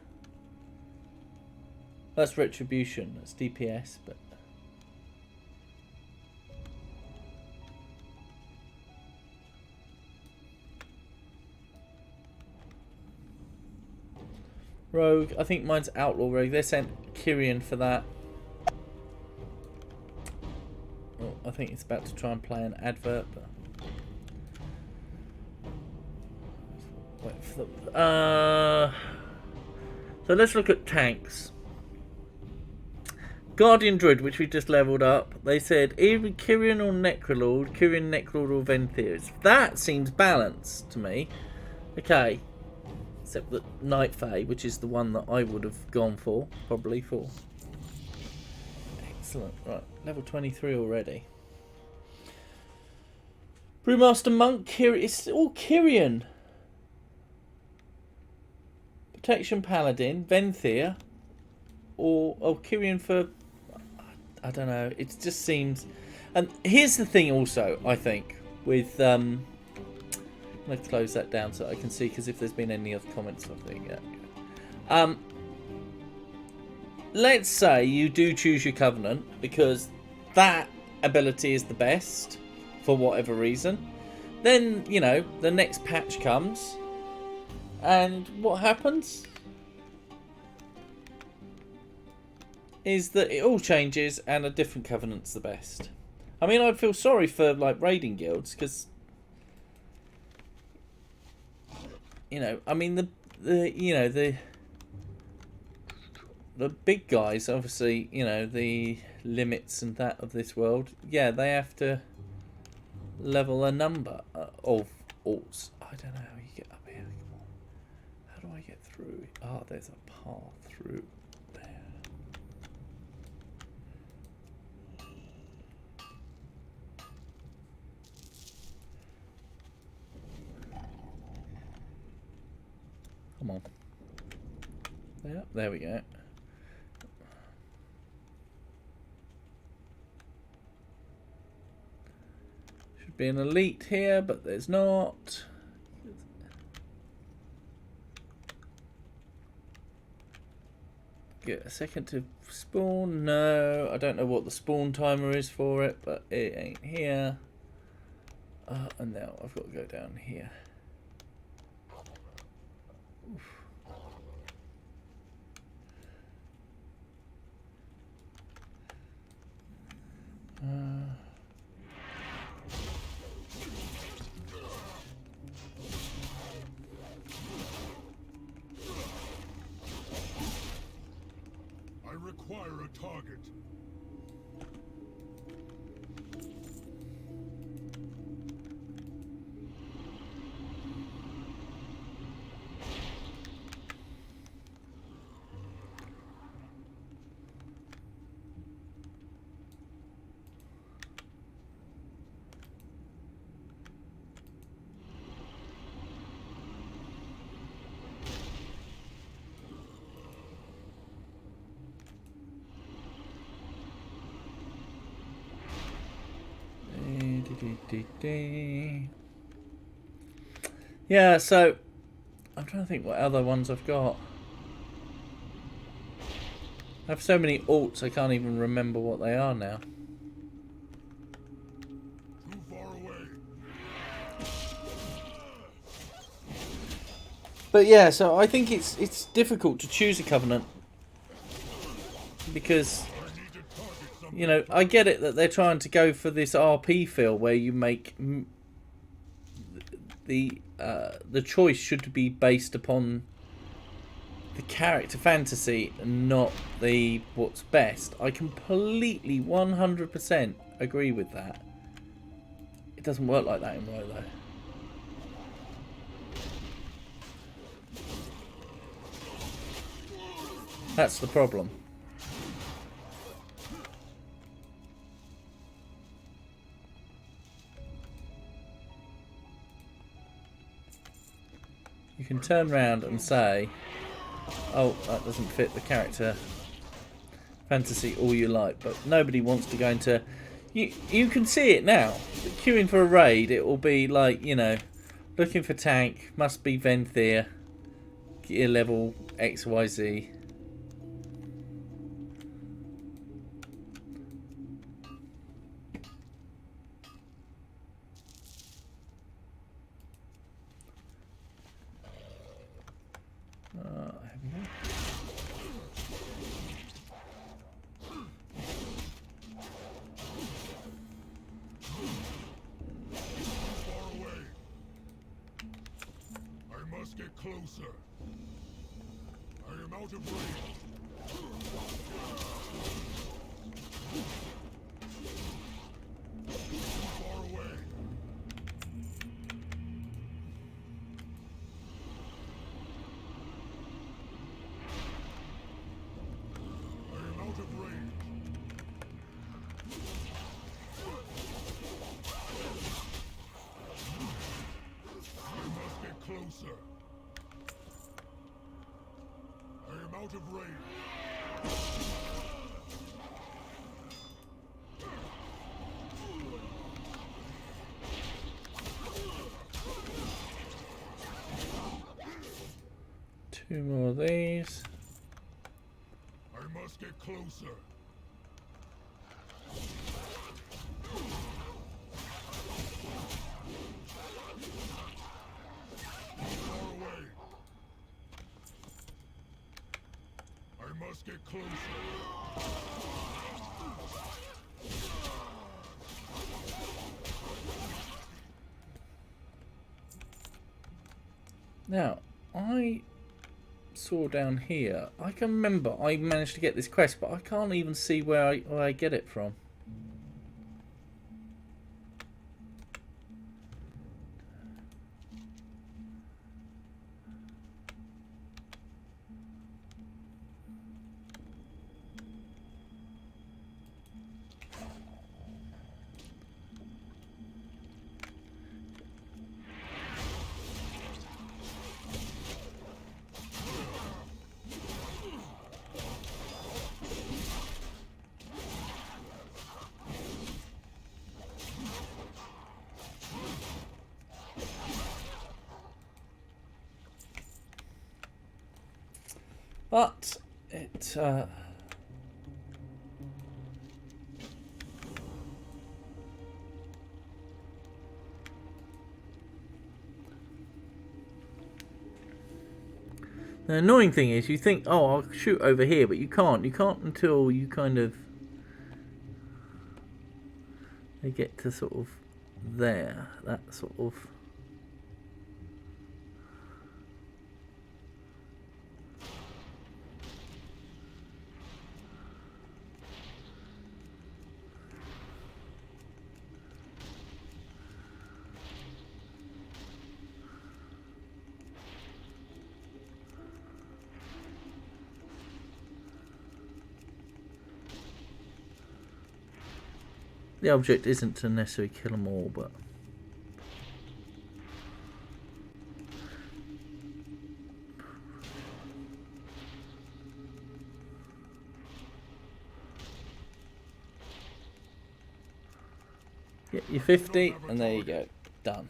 That's Retribution. That's DPS, but... Rogue. I think mine's Outlaw Rogue. They're saying Kyrian for that. Oh, I think it's about to try and play an advert, but... Wait for the... So let's look at tanks. Guardian Druid, which we just leveled up. They said either Kyrian or Necrolord. Kyrian, Necrolord or Venthea. That seems balanced to me. Okay. Except that Night Fae, which is the one that I would have gone for. Probably for. Excellent. Right. Level 23 already. Brewmaster Monk. Kyrian. It's all Kyrian. Protection Paladin. Venthea. Or Kyrian for... I don't know. It just seems... And here's the thing also, I think, with... I'm going to close that down so I can see, because if there's been any other comments, I think... Yeah. Let's say you do choose your Covenant, because that ability is the best, for whatever reason. Then, you know, the next patch comes, and what happens is that it all changes and a different Covenant's the best. I mean, I'd feel sorry for, like, raiding guilds, because, you know, I mean, the big guys, obviously, you know, the limits and that of this world, yeah, they have to level a number of alts. I don't know how you get up here. Come on. How do I get through? Oh, there's a path through there. Come on. Yeah, there we go. Should be an elite here, but there's not. Get a second to spawn. No, I don't know what the spawn timer is for it, but it ain't here. And now I've got to go down here. Oof. I require a target. Yeah, so I'm trying to think what other ones I've got. I have so many alts I can't even remember what they are now. Too far away. But yeah, so I think it's difficult to choose a covenant because, I need to target something. you know, I get it that they're trying to go for this RP feel where you make the choice should be based upon the character fantasy and not the what's best. I completely 100% agree with that. It doesn't work like that in WoW though. That's the problem. You can turn around and say, oh, that doesn't fit the character fantasy all you like, but nobody wants to go into... You can see it now. Queuing for a raid, it will be like, you know, looking for tank, must be Venthyr, gear level XYZ. Get closer. I am out of range. Too far away. I am out of range. I must get closer. I am out of range. Two more of these. I must get closer. Far away. I must get closer. Now, I saw down here, I can remember I managed to get this quest, but I can't even see where I get it from. But it the annoying thing is you think, oh, I'll shoot over here, but you can't. You can't until you kind of they get to sort of there. That sort of. The object isn't to necessarily kill them all, but Get your 50, and there you go. Done.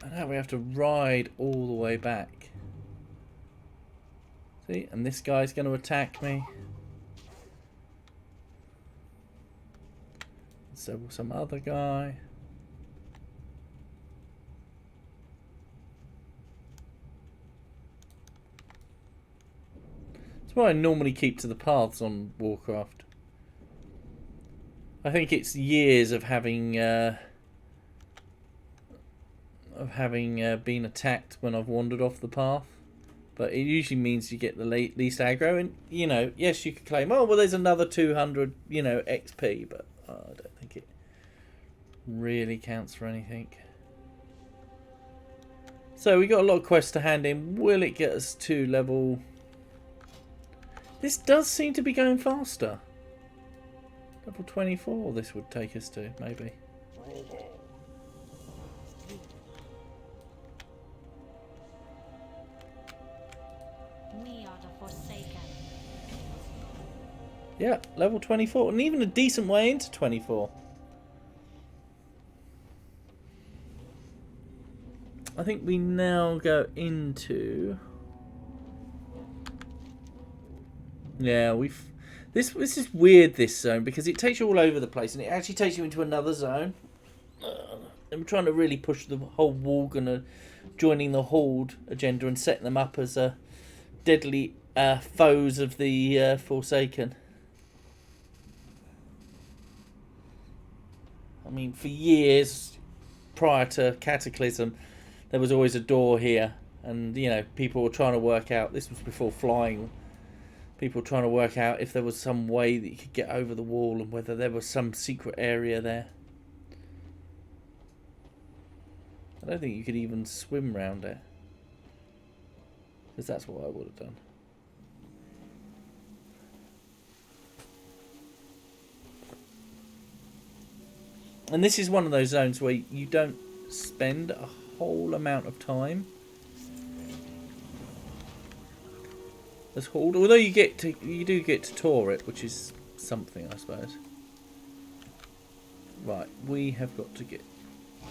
And now we have to ride all the way back. See, and this guy's going to attack me. So will some other guy. That's why I normally keep to the paths on Warcraft. I think it's years of having been attacked when I've wandered off the path. But it usually means you get the least aggro. And, you know, yes, you could claim, oh, well, there's another 200, you know, XP. But I don't think it really counts for anything. So we got a lot of quests to hand in. Will it get us to level... This does seem to be going faster. Level 24 this would take us to, maybe. We are the Forsaken. Yeah, level 24. And even a decent way into 24. I think we now go into... Yeah, this is weird, this zone, because it takes you all over the place, and it actually takes you into another zone. I'm trying to really push the whole Worgen joining the Horde agenda and setting them up as deadly foes of the Forsaken. I mean, for years prior to Cataclysm, there was always a door here, and you know, people were trying to work out. This was before flying. People trying to work out if there was some way that you could get over the wall and whether there was some secret area there. I don't think you could even swim round it. Because that's what I would have done. And this is one of those zones where you don't spend a whole amount of time. Although you do get to tour it, which is something, I suppose. Right, we have got to get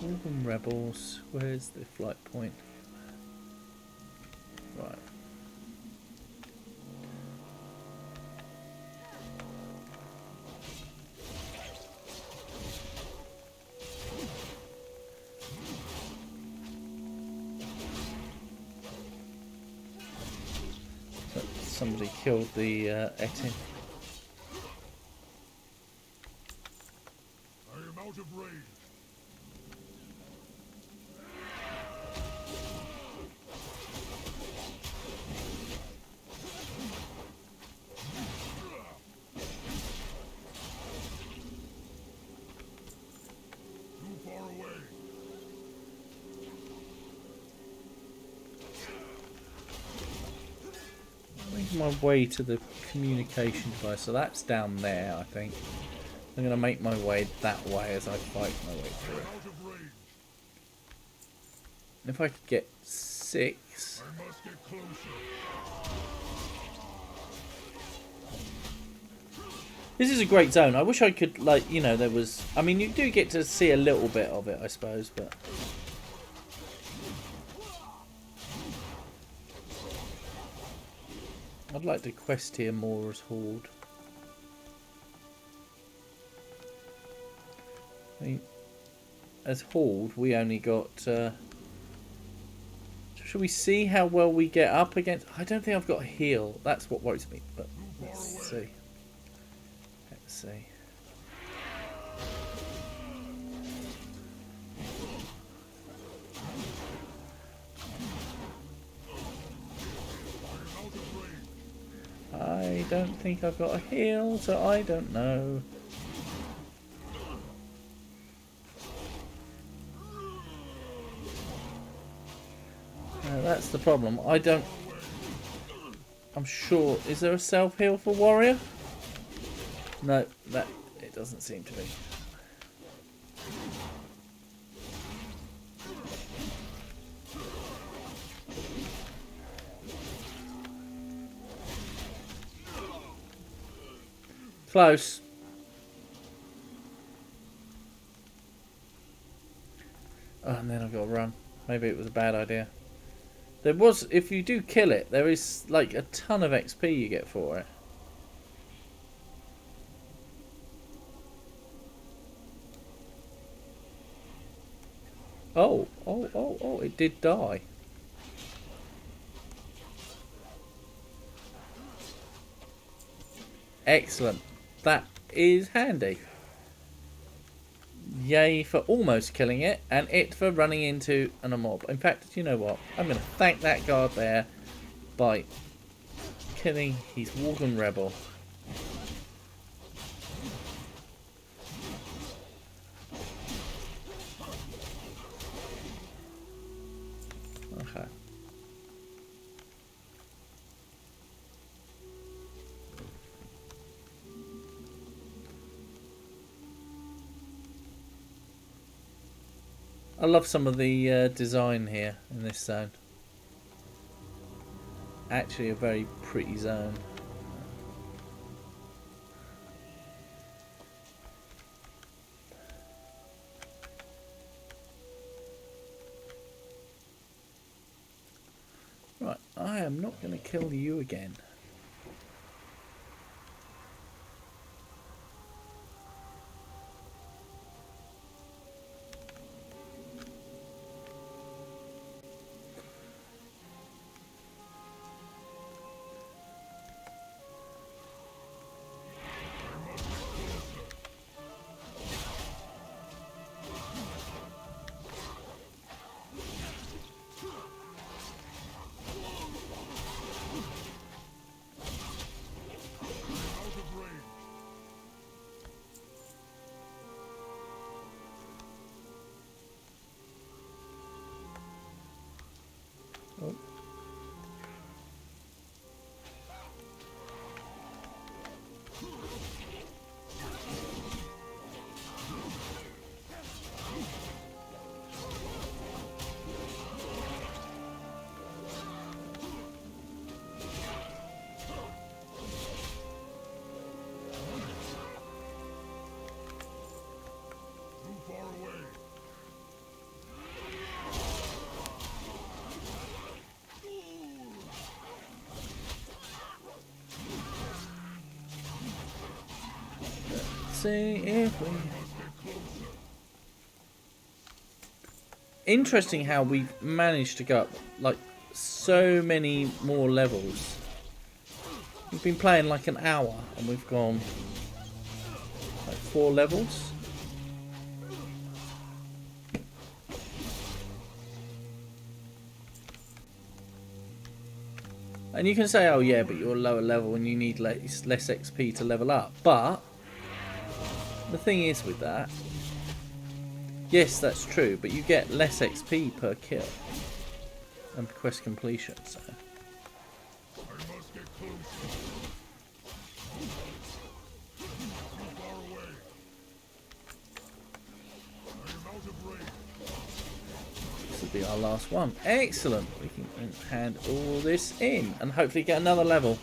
Worgen Rebels. Where's the flight point? Right. Somebody killed the Etin. I am out of range. Too far away. Making my way to the communication device, so that's down there, I think. I'm going to make my way that way as I fight my way through it. Out of range. If I could get 6... I must get closer. This is a great zone. I wish I could, like, you know, there was... I mean, you do get to see a little bit of it, I suppose, but... I'd like to quest here more as Horde. I mean, as Horde, we only got... Should we see how well we get up against... I don't think I've got a heal. That's what worries me, but let's see. Let's see. I don't think I've got a heal, so I don't know. That's the problem. I don't... I'm sure... Is there a self-heal for warrior? No, that... It doesn't seem to be. Close. Oh, and then I've got to run. Maybe it was a bad idea. There was, if you do kill it, there is like a ton of XP you get for it. Oh, it did die. Excellent. That is handy. Yay for almost killing it, and it for running into a mob. In fact, you know what? I'm going to thank that guard there by killing his Worgen rebel. Okay. I love some of the design here in this zone. Actually a very pretty zone. Right, I am not going to kill you again. Oh. Too far away. See if we... Interesting how we've managed to go up like so many more levels. We've been playing like an hour and we've gone like 4 levels. And you can say, oh yeah, but you're lower level and you need less XP to level up. But the thing is with that, yes, that's true, but you get less XP per kill and quest completion, so. I must get closer. Too far away. I am out of range. This will be our last one. Excellent. We can hand all this in and hopefully get another level.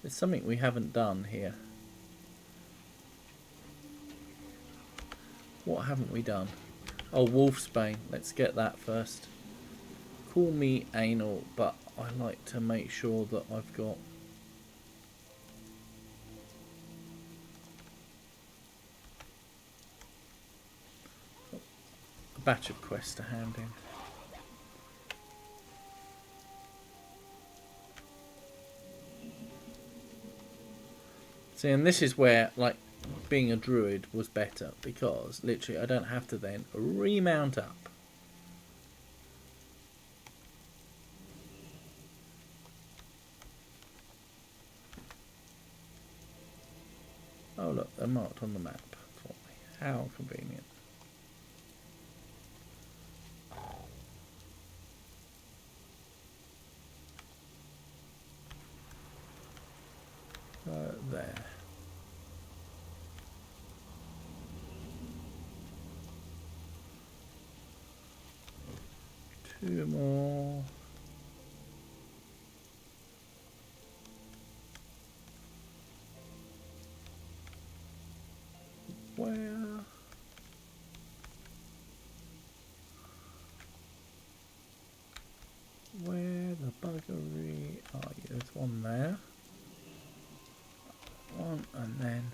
There's something we haven't done here. What haven't we done? Oh, Wolfsbane. Let's get that first. Call me anal, but I like to make sure that I've got... a batch of quests to hand in. See, and this is where, like, being a druid was better, because literally I don't have to then remount up. Oh look, they're marked on the map for me. How convenient. 2 more. Where? Where the buggery are you? There's one there. One and then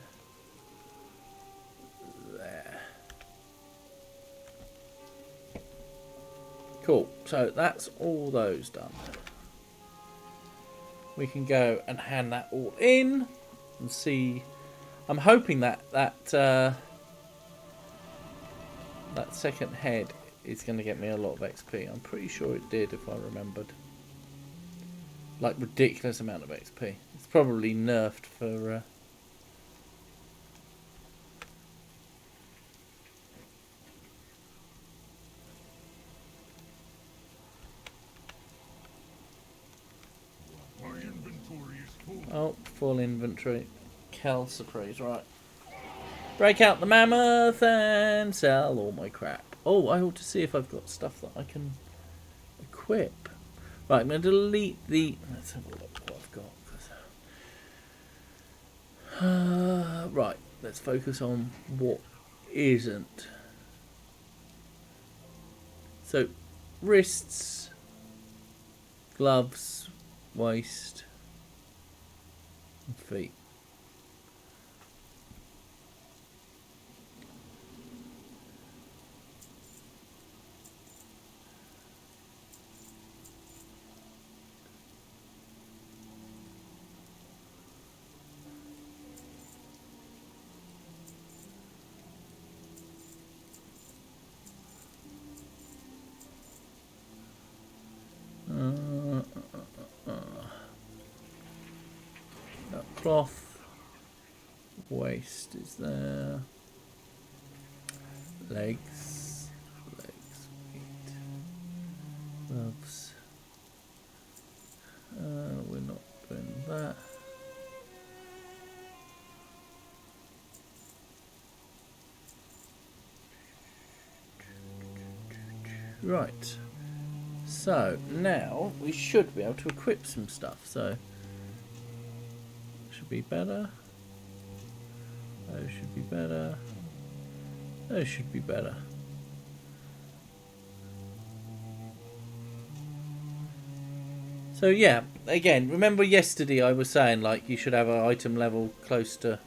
there. Cool. So that's all those done. We can go and hand that all in and see. I'm hoping that that second head is going to get me a lot of XP. I'm pretty sure it did, if I remembered. Like, ridiculous amount of XP. It's probably nerfed for... My inventory is full. Oh, full inventory. Kel surprise, right. Break out the mammoth and sell all my crap. Oh, I ought to see if I've got stuff that I can equip. Right, I'm going to delete the... Let's have a look what I've got. Right, let's focus on what isn't. So, wrists, gloves, waist, and feet. Cloth, waist is there, legs, feet, gloves, we're not doing that. Right, so now we should be able to equip some stuff, so should be better. Those should be better. Those should be better. So yeah, again, remember yesterday I was saying like you should have an item level close to...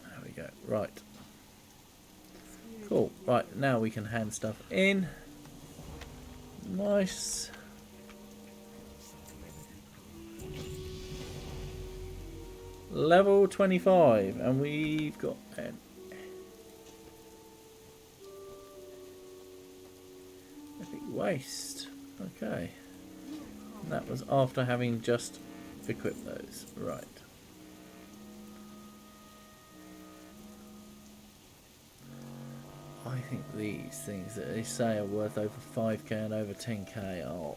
There we go, right. Cool, right, now we can hand stuff in. Nice. Level 25, and we've got an epic waste. Okay. And that was after having just equipped those. Right. I think these things that they say are worth over 5k and over 10k are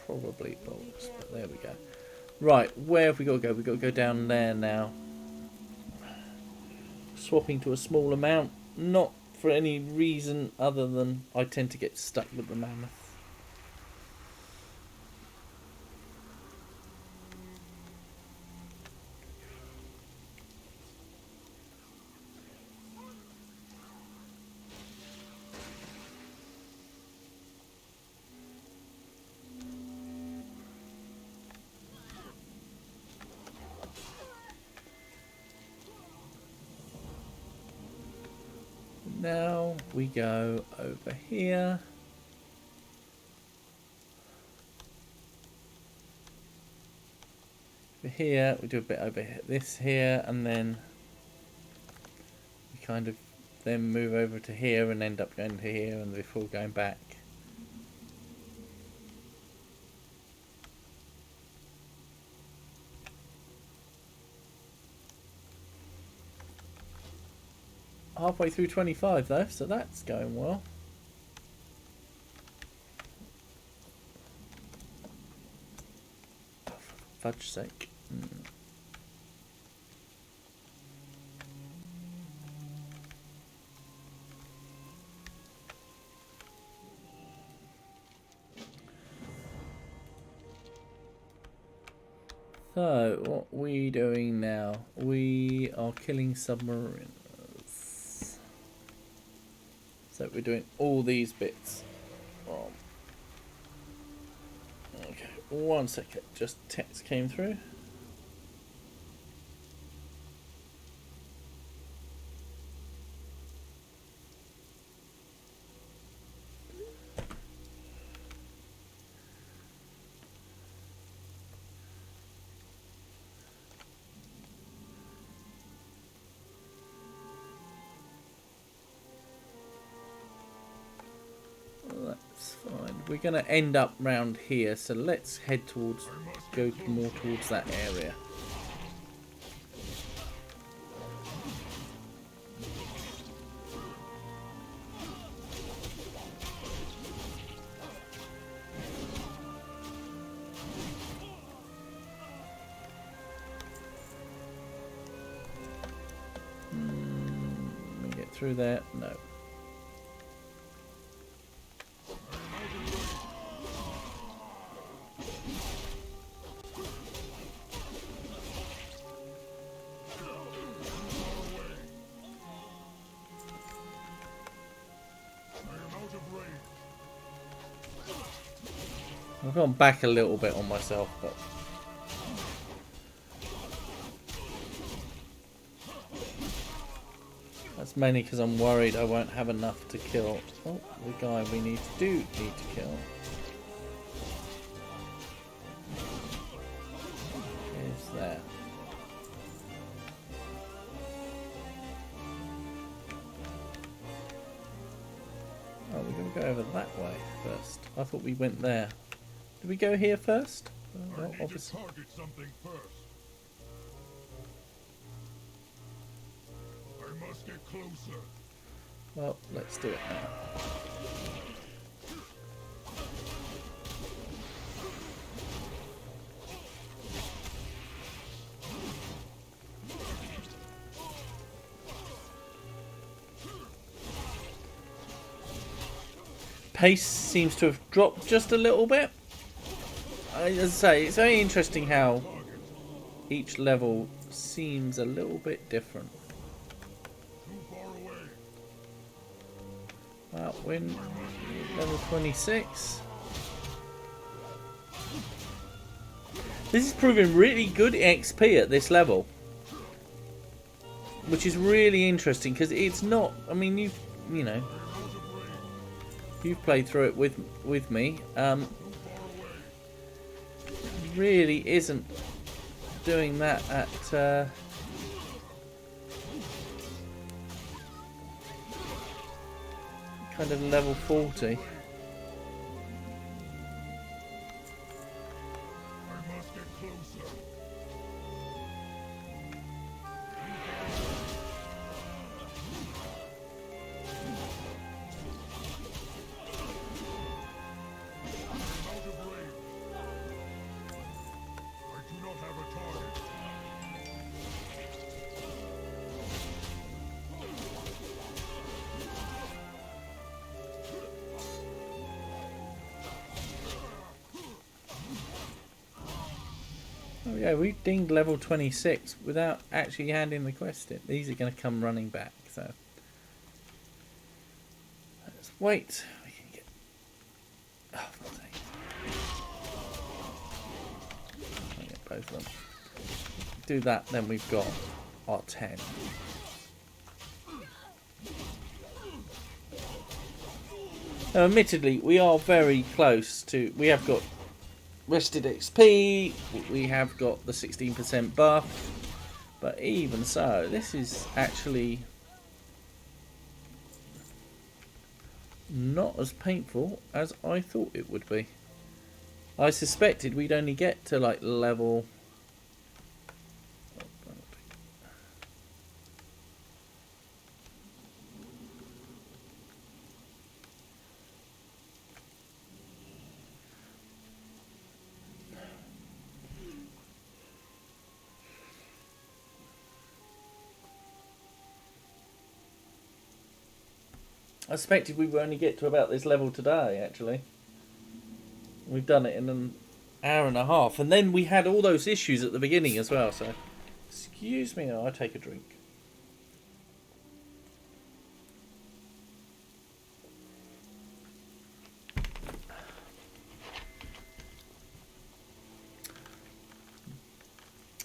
probably bollocks, but there we go. Right, where have we got to go? We've got to go down there now. Swapping to a small amount, not for any reason other than I tend to get stuck with the mammoth. Now we go over here. Here, we do a bit over here, this here, and then we kind of then move over to here and end up going to here and before going back. Halfway through 25 though, so that's going well. Oh, for fudge's sake. So, what are we doing now? We are killing submariners. So we're doing all these bits. Okay, 1 second. Just text came through. That's fine. We're going to end up round here, so let's head towards, go more towards that area. Let me get through there. No. I've gone back a little bit on myself, but that's mainly because I'm worried I won't have enough to kill the guy we need to kill. Is there? Oh, we're going to go over that way first. I thought we went there. Did we go here first? Well, I need to target something first. I must get closer. Well, let's do it now. Pace seems to have dropped just a little bit. As I say, it's very interesting how each level seems a little bit different. Too far away. Well, we're level 26. This is proving really good XP at this level, which is really interesting because it's not. I mean, you know, you've played through it with me. Really isn't doing that at kind of level 40. I must get closer. I'm out of range. I do not have a target. Oh yeah, we dinged level 26 without actually handing the quest in. These are going to come running back, so let's wait. We can get. Oh, for God's sake. I'll get both of them. Do that, then we've got our 10. Now, admittedly, we are very close to. We have got rested XP, we have got the 16% buff, but even so, this is actually not as painful as I thought it would be. I suspected we'd only get to like level... I suspected we would only get to about this level today, actually. We've done it in an hour and a half, and then we had all those issues at the beginning as well. So, excuse me, I'll take a drink.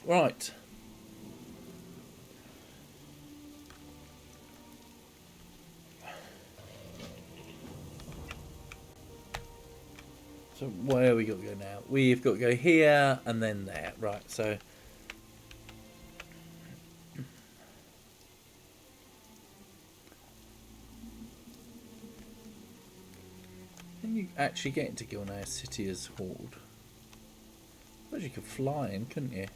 Right. So where we got to go now? We've got to go here and then there. Right, so... Can you actually get into Gilneas City as Horde? I suppose you could fly in, couldn't you?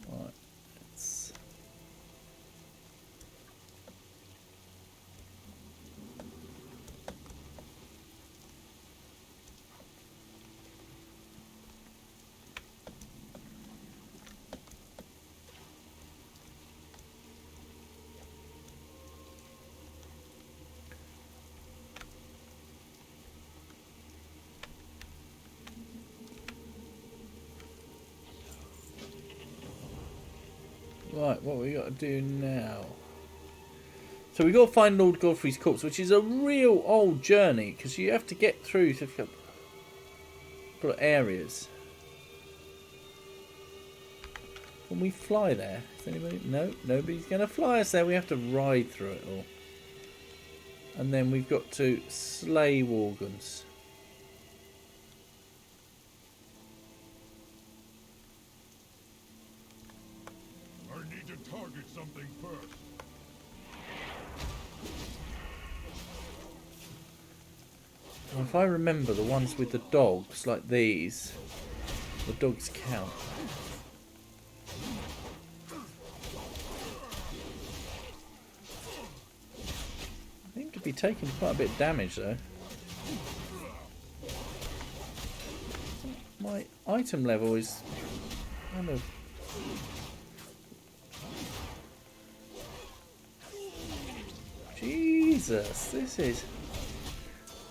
Right, let's... Right, what we got to do now? So we got to find Lord Godfrey's corpse, which is a real old journey because you have to get through difficult areas. Can we fly there? Is anybody? No, nobody's going to fly us there. We have to ride through it all, and then we've got to slay Worgens. I need to target something first. If I remember, the ones with the dogs, like these, the dogs count. I seem to be taking quite a bit of damage though. My item level is kind of... Jesus, this is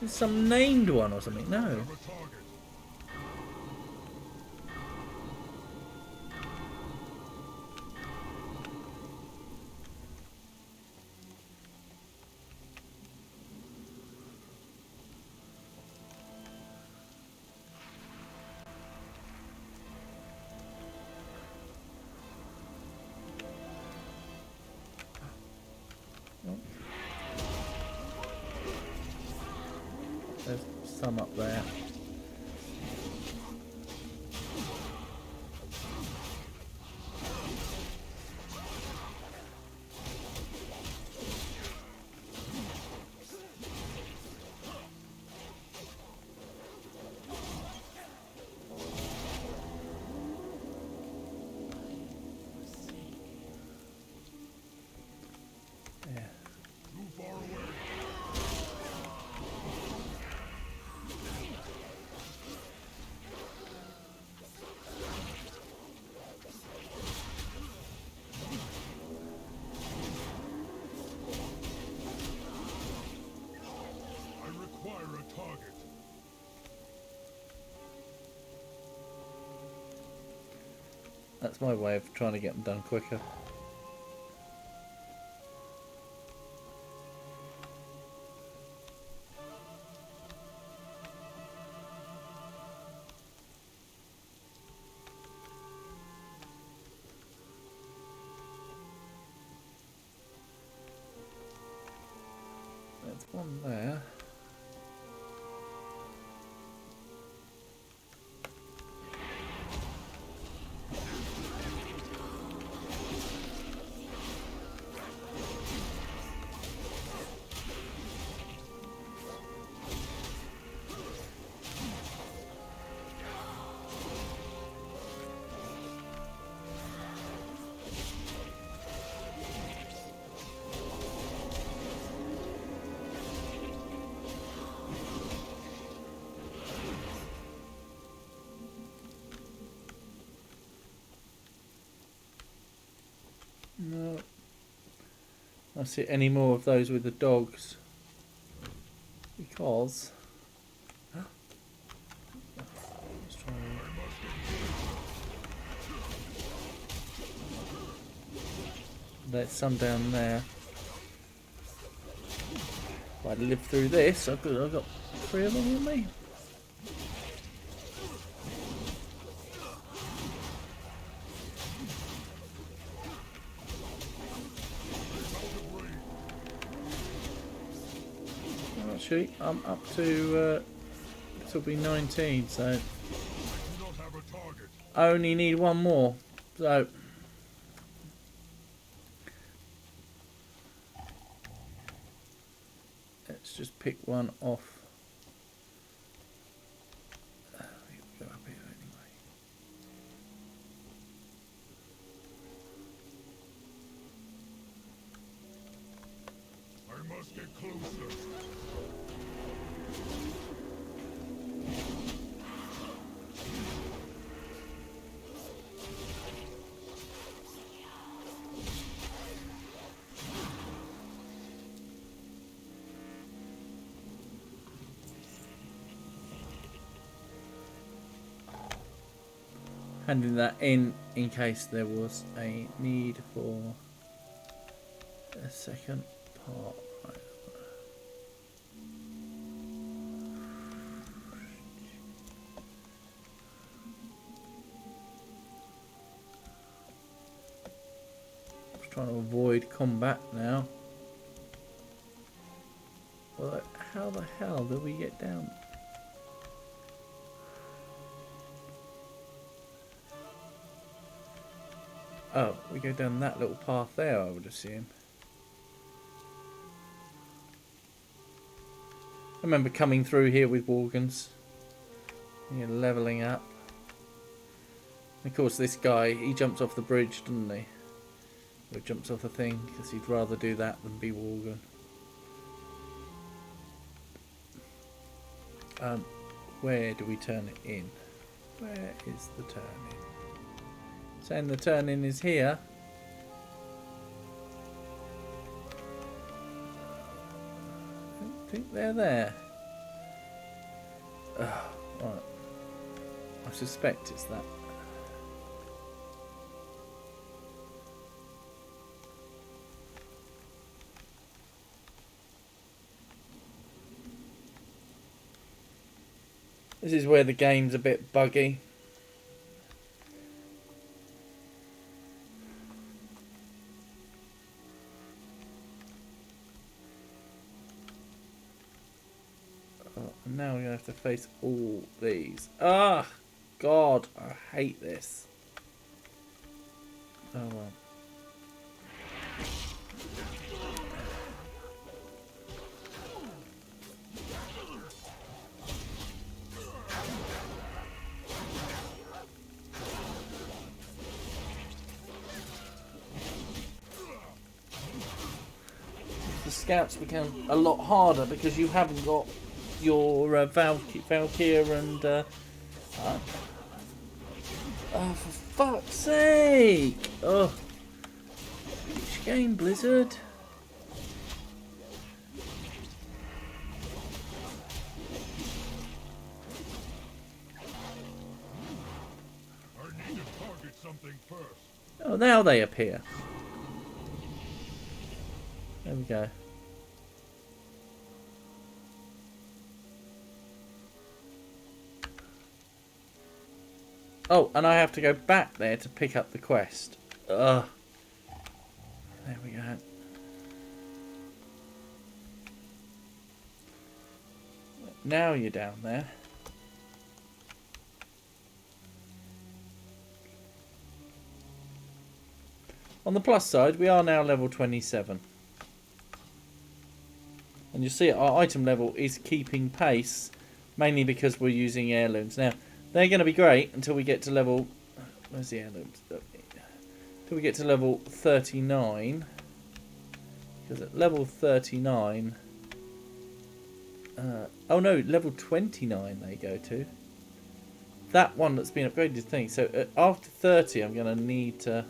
some named one or something. No. I'm a target. There's some up there. Yeah. Too far away. I require a target. That's my way of trying to get them done quicker. There's one there. I see any more of those with the dogs. Because... Let's try and... There's some down there. If I live through this, I've got 3 of them with me. Actually, I'm up to, this will be 19, so Do not have a target. I only need 1 more. So, let's just pick one off. We'll go up here anyway. I must get closer. Handing that in case there was a need for a second part. Right. Just trying to avoid combat now. Well, how the hell did we get down? Oh, we go down that little path there, I would assume. I remember coming through here with Worgens. You're levelling up. And of course, this guy, he jumps off the bridge, doesn't he? Or jumps off the thing, because he'd rather do that than be Worgen. Where do we turn it in? Where is the turn in? Saying the turn in is here. I don't think they're there. Right. I suspect it's that. This is where the game's a bit buggy. And now we're going to have to face all these. Ah! God, I hate this. Oh well. The scouts become a lot harder because you haven't got your Valkyr and oh, for fuck's sake! Oh, which game, Blizzard? I need to target something first. Oh, now they appear. There we go. Oh, and I have to go back there to pick up the quest. Ugh. There we go. Now you're down there. On the plus side, we are now level 27. And you see our item level is keeping pace, mainly because we're using heirlooms. Now, they're going to be great until we get to level... Where's the heirlooms? Until we get to level 39. Because at level 39... oh no, level 29 they go to. That one that's been upgraded thing. So after 30 I'm going to need to...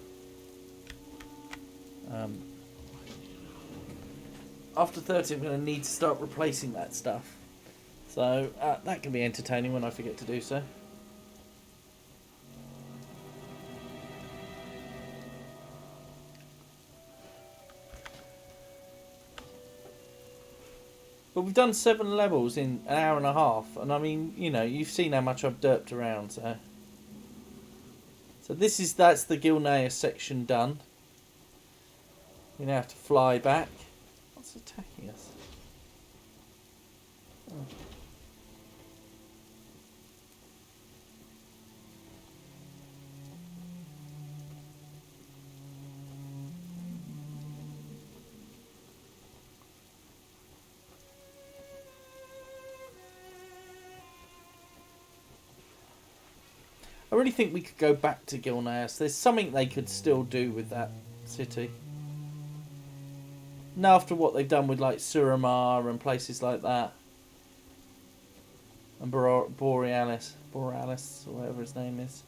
after 30 I'm going to need to start replacing that stuff. So that can be entertaining when I forget to do so. But we've done 7 levels in an hour and a half, and I mean, you know, you've seen how much I've derped around, so that's the Gilneas section done. We now have to fly back. What's attacking us? Oh. I really think we could go back to Gilneas. There's something they could still do with that city. Now, after what they've done with like Suramar and places like that, and Borealis, or whatever his name is.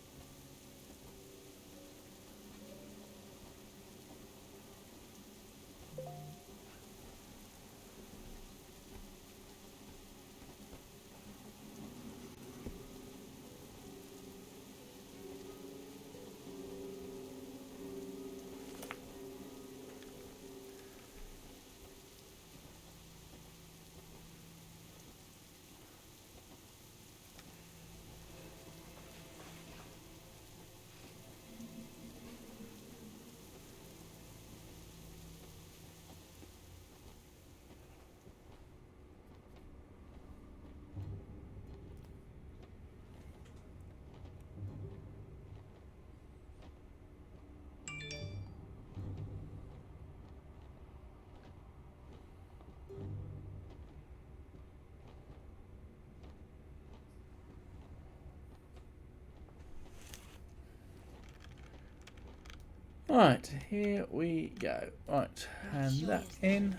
Right, here we go. Right, hand that in.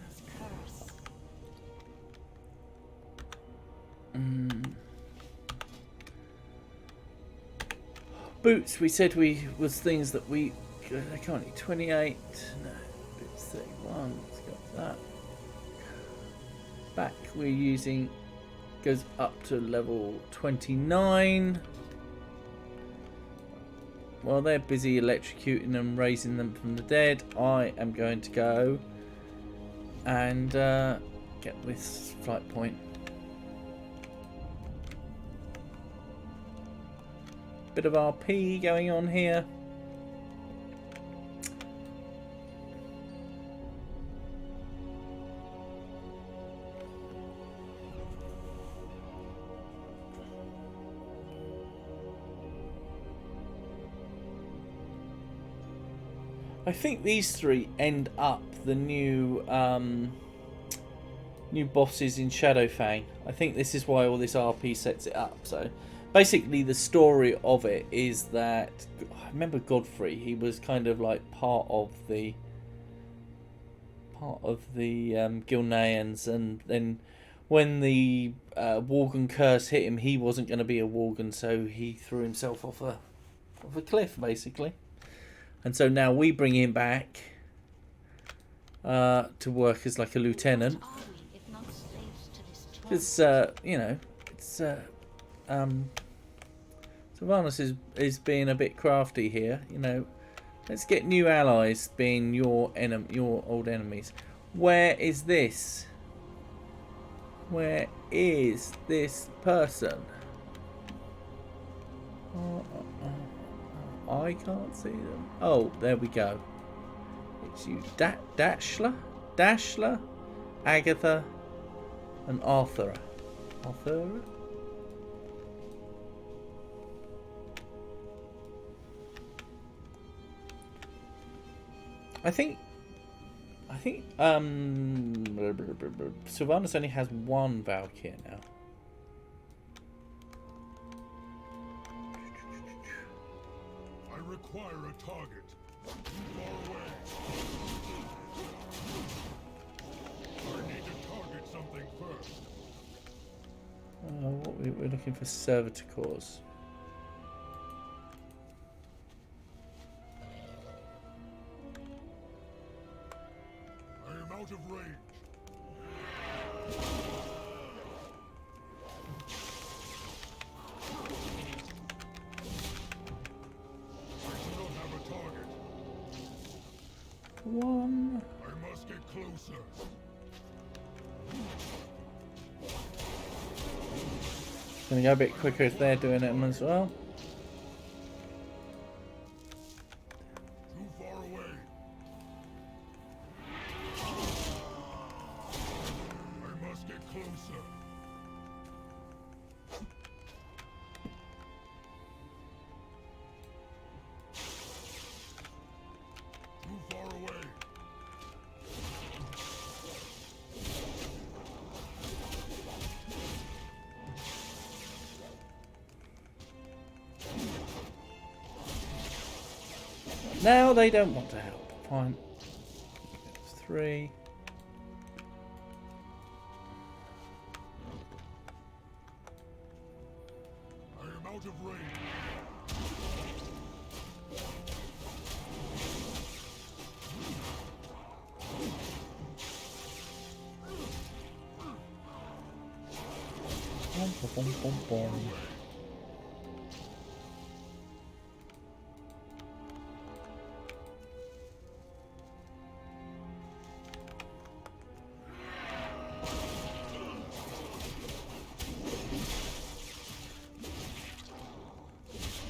Boots, we said was things that we can't 28. No, boots 31. Let's got that. Back we're using goes up to level 29. While they're busy electrocuting them, raising them from the dead, I am going to go and get this flight point. Bit of RP going on here. I think these 3 end up the new new bosses in Shadowfang. I think this is why all this RP sets it up. So basically the story of it is that I remember Godfrey, he was kind of like part of the Gilneans, and then when the Worgen curse hit him, he wasn't going to be a Worgen, so he threw himself off a cliff basically. And so now we bring him back to work as like a lieutenant. Because, you know, it's... Sylvanas is being a bit crafty here, you know. Let's get new allies being your old enemies. Where is this? Where is this person? I can't see them. Oh, there we go. It's you. Dashla, Agatha, and Arthur. Arthur? I think Sylvanas only has 1 Valkyr now. Require a target. Too far away. I need to target something first. We're looking for Servitors. I am out of range. one. I must get closer. Gonna go a bit quicker if they're doing it as well. Too far away. I must get closer. Too far away. Now they don't want to help. Fine. It's 3. I am out of range. Boom, boom, boom, boom.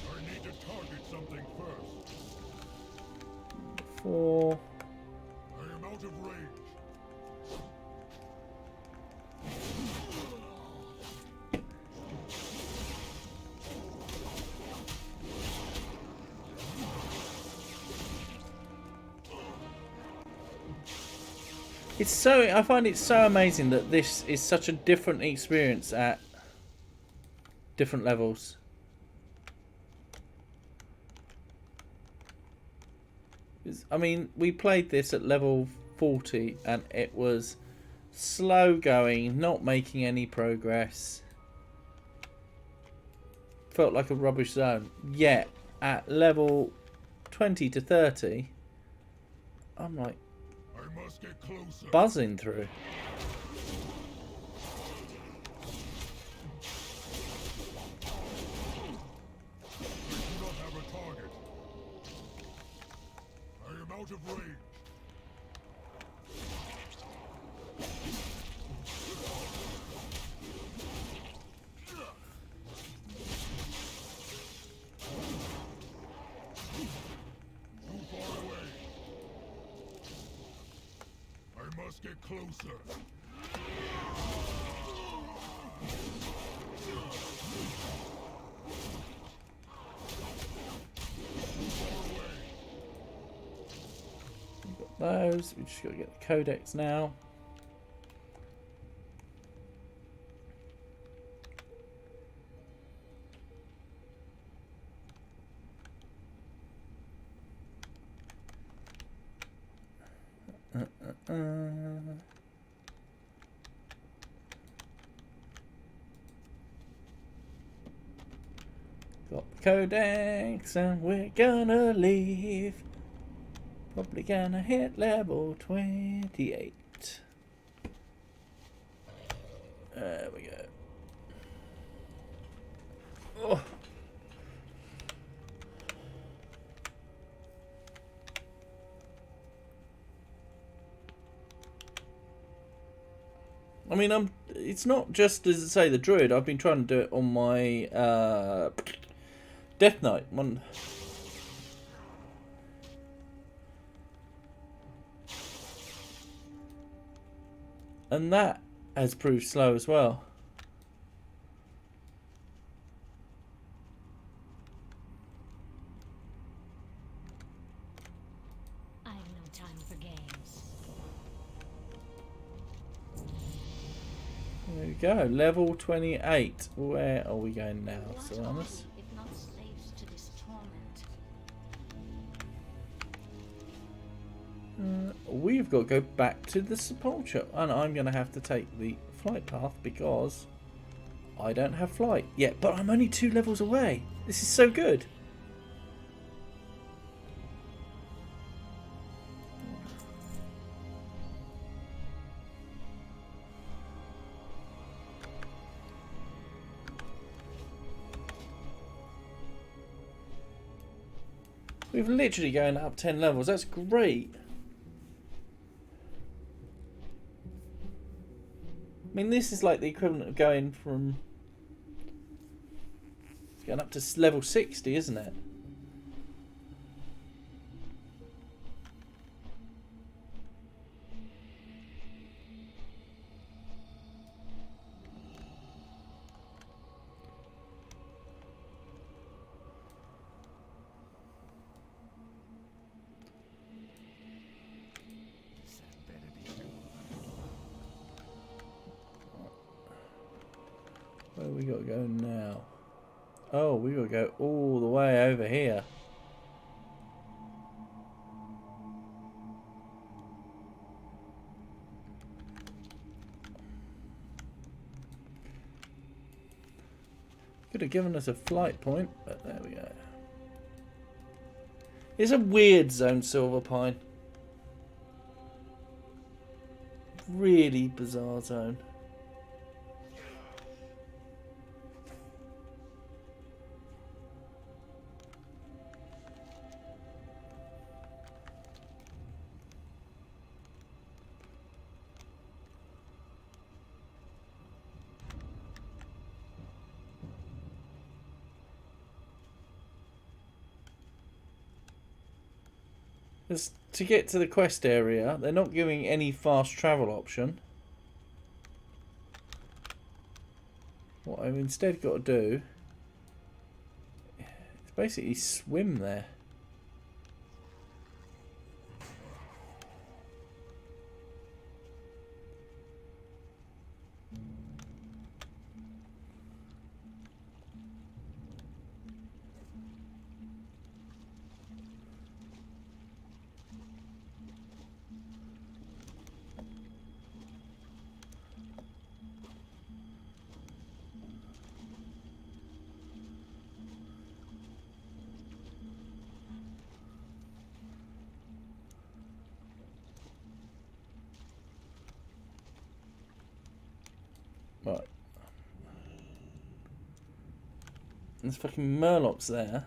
I need to target something first. 4. I am out of range. It's so, I find it so amazing that this is such a different experience at different levels. I mean, we played this at level 40 and it was slow going, not making any progress. Felt like a rubbish zone. Yet at level 20 to 30, I'm like I must get closer. buzzing through. I do not have a target. I am out of range. Too far away. I must get closer. Those, we just got to get the codex now. Got the codex and we're gonna leave. Probably gonna hit level 28. There we go. Oh. I mean, it's not just, as I say, the druid. I've been trying to do it on my Death Knight one. And that has proved slow as well. I've no time for games. There we go, level 28. Where are we going now, What are Solanus? we, if not slaves to this torment? We've got to go back to the sepulchre, and I'm going to have to take the flight path because I don't have flight yet. But I'm only 2 levels away. This is so good. We've literally going up 10 levels. That's great. mean, this is like the equivalent of going from... It's going up to level 60, isn't it? Where we got to go now? Oh, we got to go all the way over here. Could have given us a flight point, but there we go. It's a weird zone, Silverpine. Really bizarre zone. Because to get to the quest area, they're not giving any fast travel option. What I've instead got to do is basically swim there. Right. There's fucking Murlocs there.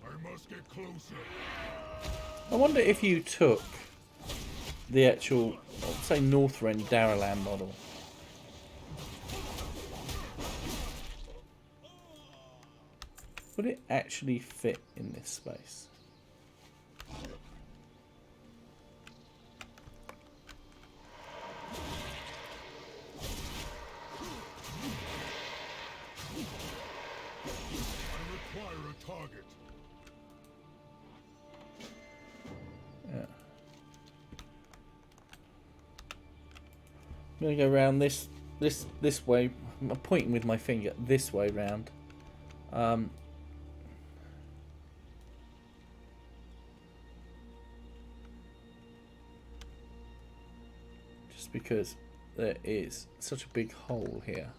I must get closer. I wonder if you took the actual, let's say, Northrend Daralan model. Would it actually fit in this space? I require a target. Yeah. I'm gonna go around this way. I'm pointing with my finger this way round. Just because there is such a big hole here.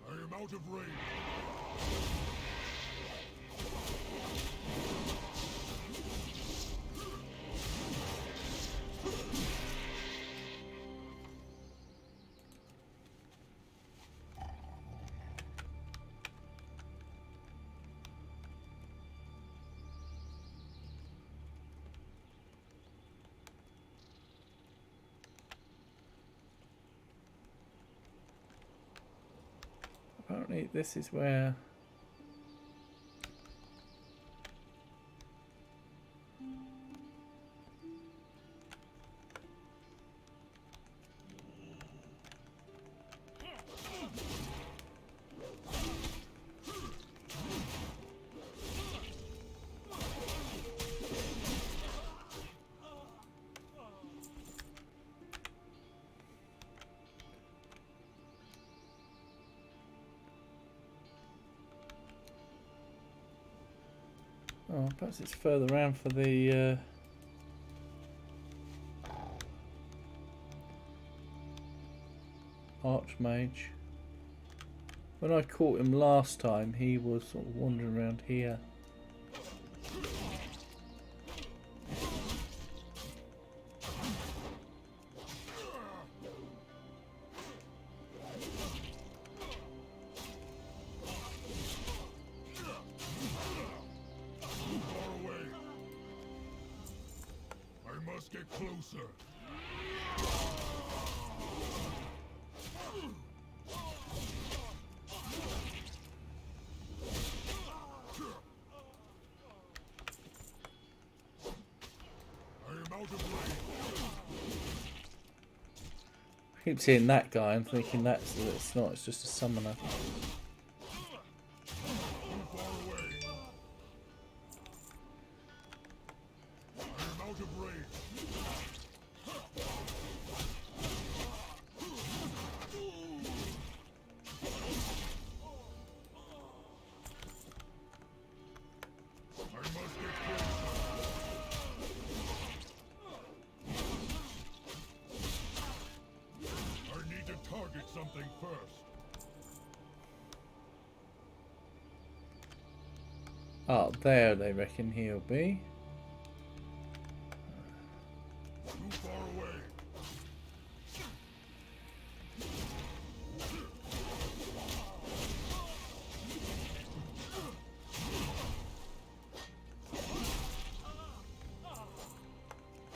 I am out of range. Apparently this is where... Oh, perhaps it's further around for the Archmage. When I caught him last time, he was sort of wandering around here. Get closer. I am out of range. I keep seeing that guy and thinking it's not, it's just a summoner. Too far away. I am out of range. Target something first. Oh, there they reckon he'll be. Too far away.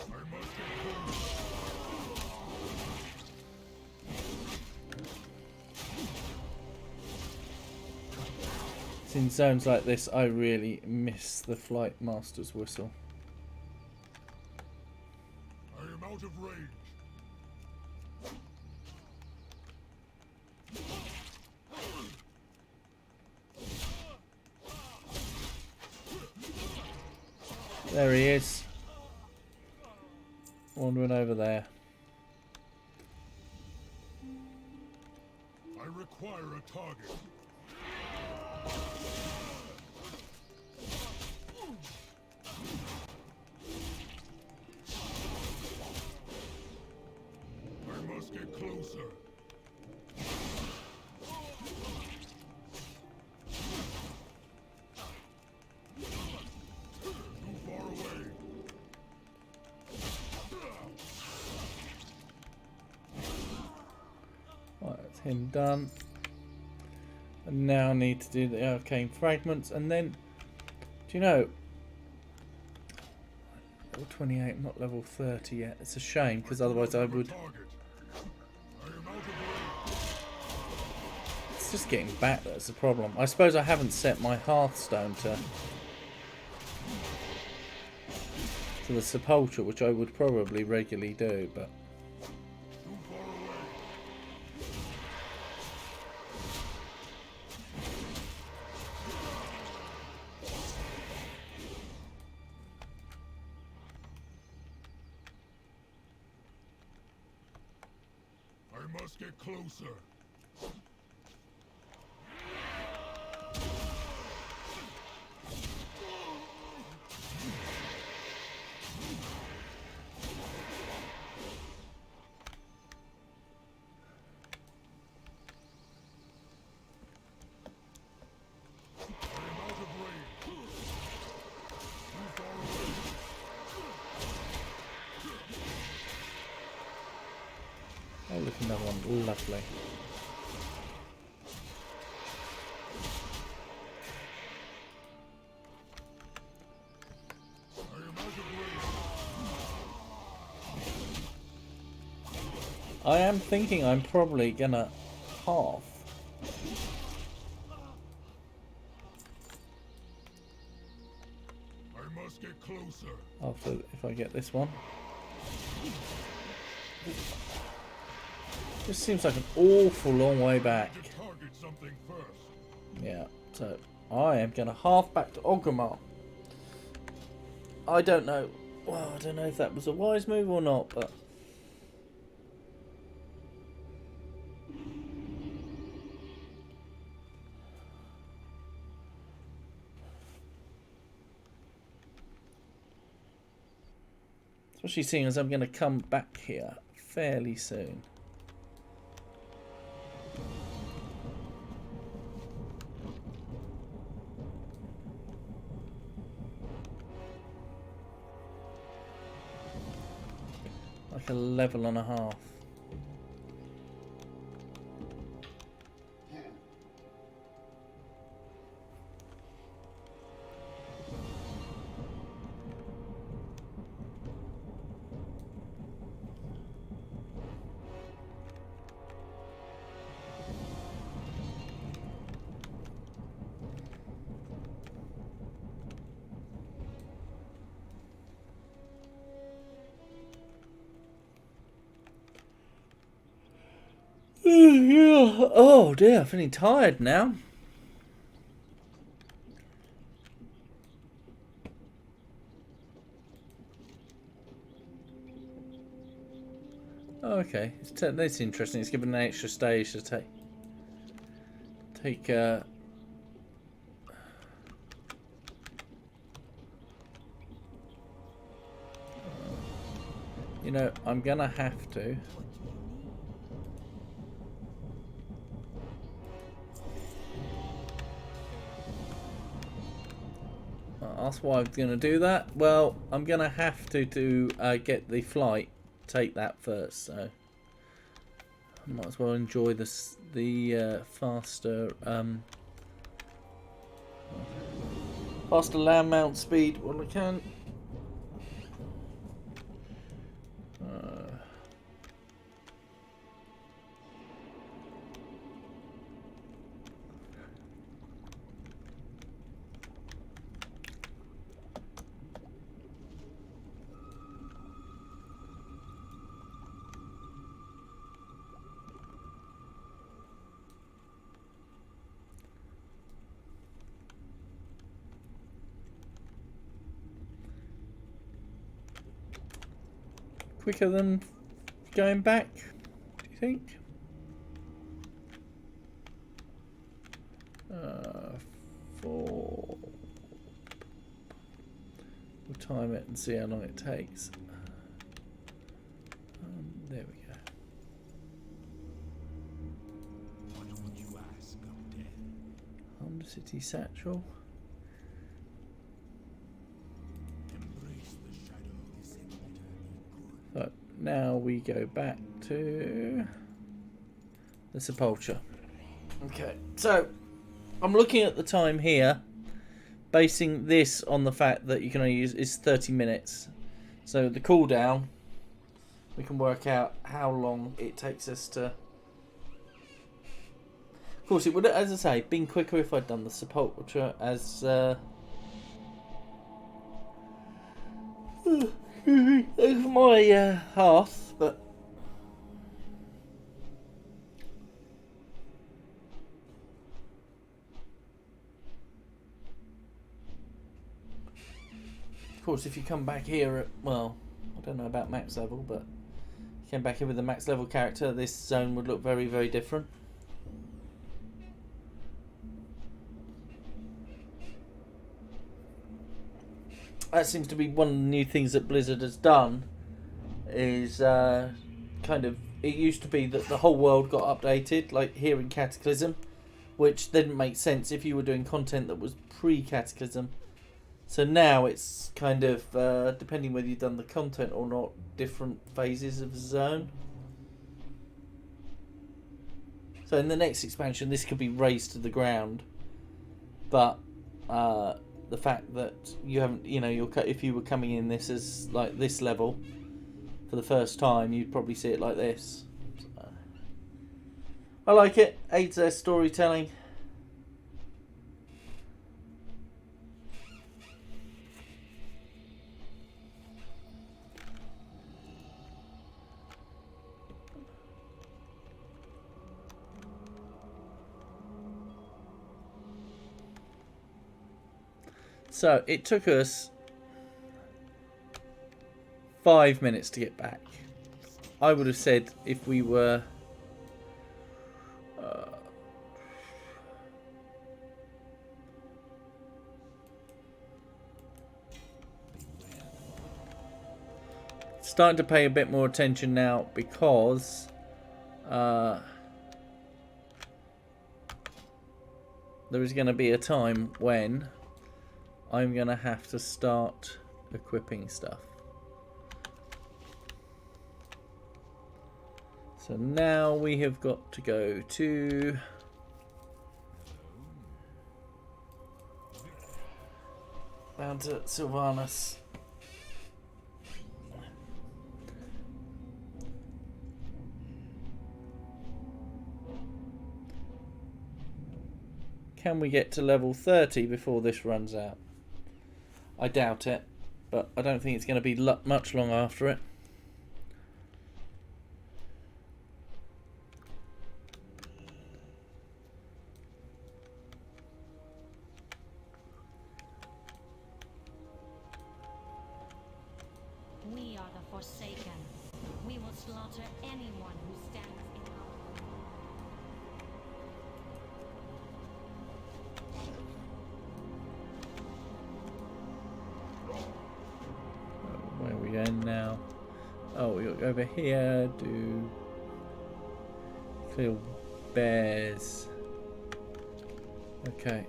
I must get close. In zones like this, I really miss the Flight Master's whistle. I am out of range. There he is. Wandering over there. I require a target. I must get closer. Too far away. Right, that's him done. And now I need to do the arcane fragments, and then, do you know, level 28, not level 30 yet. It's a shame, because otherwise I would. It's just getting back that's the problem. I suppose I haven't set my Hearthstone to the Sepulchre, which I would probably regularly do, but I must get closer. oh, look, another one, lovely. I am thinking I'm probably gonna half. I must get closer. After, if I get this one. This seems like an awful long way back. Target something first. Yeah, so I am gonna half back to Orgrimmar. I don't know. Well, I don't know if that was a wise move or not, but Especially seeing as I'm going to come back here fairly soon. Like a level and a half. Yeah. Oh dear, I'm feeling tired now. Oh, okay, that's interesting. It's given an extra stage to take. You know, I'm gonna have to. That's why I'm going to do that. Well, I'm going to have to get the flight. Take that first, so I might as well enjoy the faster land mount speed while I can. Quicker than going back, do you think? We'll time it and see how long it takes. There we go. What would you ask of death? Undercity Satchel. Embrace the shadow. So now we go back to the Sepulchre. Okay, so I'm looking at the time here, basing this on the fact that you can only use is 30 minutes. So the cooldown, we can work out how long it takes us to. Of course, it would, as I say, been quicker if I'd done the Sepulchre as my hearth, but. Of course, if you come back here at, well, I don't know about max level, but if you came back here with a max level character, this zone would look very, very different. That seems to be one of the new things that Blizzard has done, is kind of, it used to be that the whole world got updated, like here in Cataclysm, which didn't make sense if you were doing content that was pre-Cataclysm. So now it's kind of, depending whether you've done the content or not, different phases of the zone. So in the next expansion, this could be raised to the ground. But the fact that you haven't, you know, if you were coming in this as like this level for the first time, you'd probably see it like this. So, I like it. Aids their storytelling. So it took us 5 minutes to get back. I would have said if we were starting to pay a bit more attention now because there is going to be a time when I'm going to have to start equipping stuff. So now we have got to go to down to Sylvanas. Can we get to level 30 before this runs out? I doubt it, but I don't think it's going to be much long after it. We are the Forsaken. We will slaughter anyone who stands in our way. Where are we going now? Oh, we got over here. Do kill bears. Okay.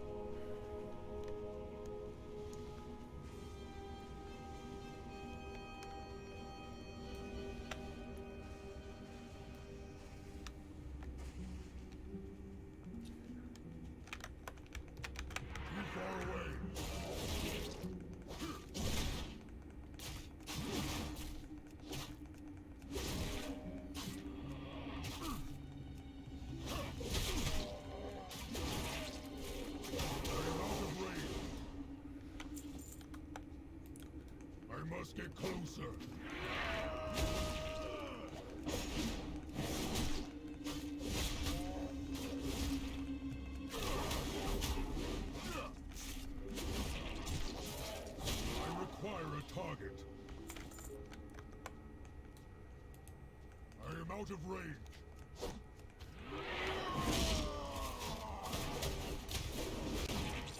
Too far away. I must get closer. I require a target. I am out of range.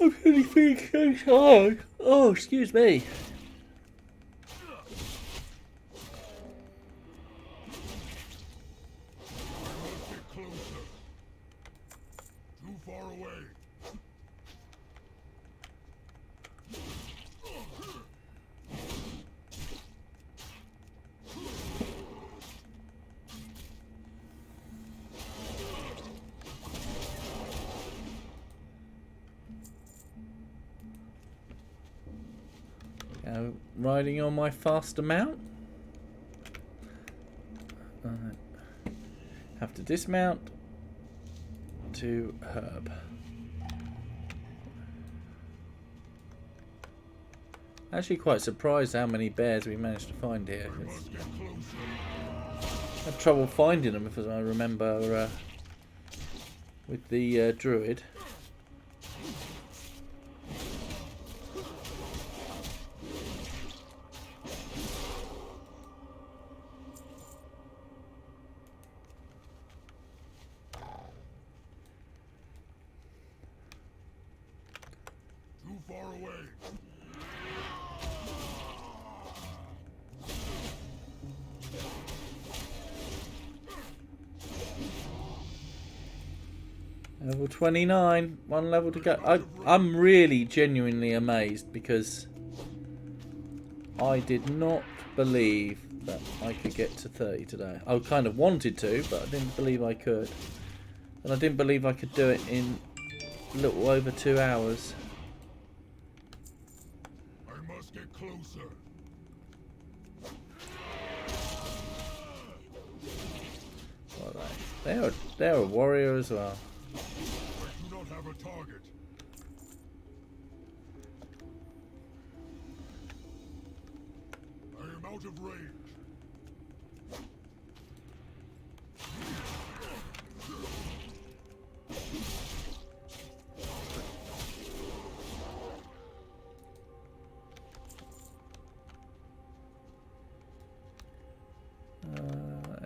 I'm really feeling so tired. Oh, excuse me. I must get closer. Too far away. Riding on my faster mount. Have to dismount to Herb. Actually quite surprised how many bears we managed to find here. I must get closer. I had trouble finding them, because I remember with the druid. Too far away. Level 29, one level to go. I'm really genuinely amazed, because I did not believe that I could get to 30 today. I kind of wanted to, but I didn't believe I could. And I didn't believe I could do it in a little over 2 hours. I must get closer. Well, they're a warrior as well. I do not have a target. I am out of range.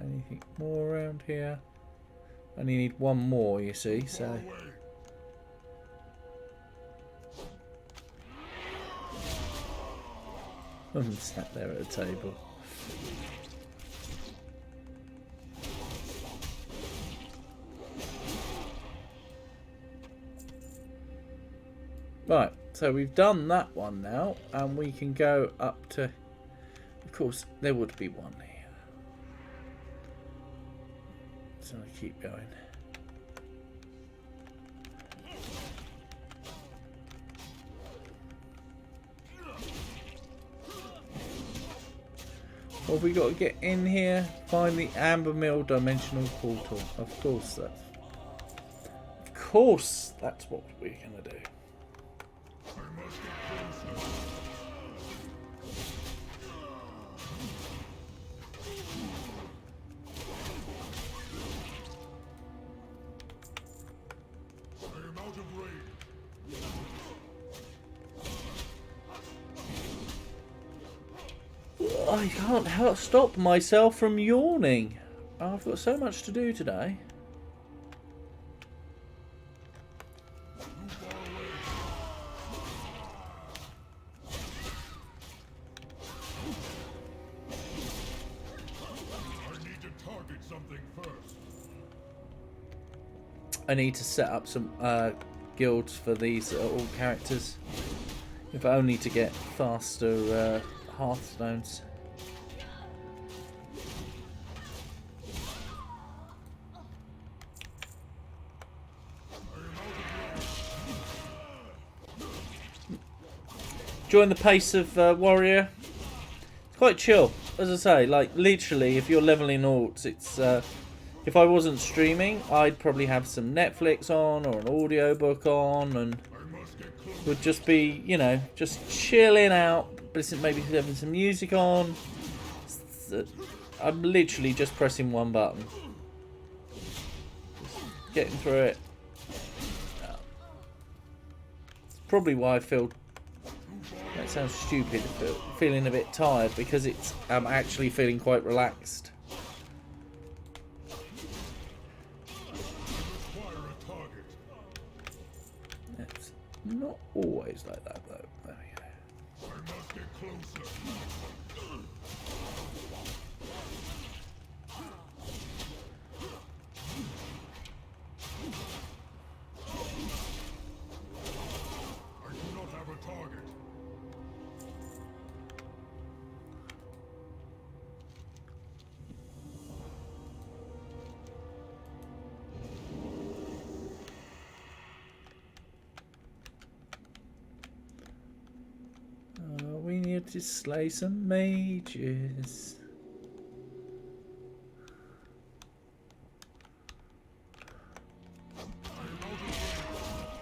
Anything more around here? I only need one more, you see, Far so... away. I'm sat there at the table. Right, so we've done that one now, and we can go up to... Of course, there would be one here. So I keep going. Well, we got to get in here, find the Amber Mill Dimensional Portal. Of course, that's what we're gonna do. I must get closer. I am out of range. I can't help stop myself from yawning. I've got so much to do today. I need to target something first. I need to set up some guilds for these all characters. If only to get faster Hearthstones. Join the pace of Warrior. It's quite chill, as I say. Like literally, if you're leveling alts, it's. If I wasn't streaming, I'd probably have some Netflix on or an audiobook on, and I must get closer. would just be, you know, just chilling out, maybe having some music on. I'm literally just pressing one button, just getting through it. It's probably why I feel. That sounds stupid. Feeling a bit tired because I'm actually feeling quite relaxed. Require a target. It's not always like that though. There we go. I must get closer. I do not have a target. We need to slay some mages.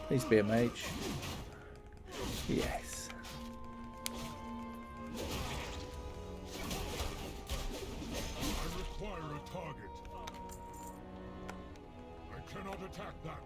Please be a mage. Yes. I require a target. I cannot attack that.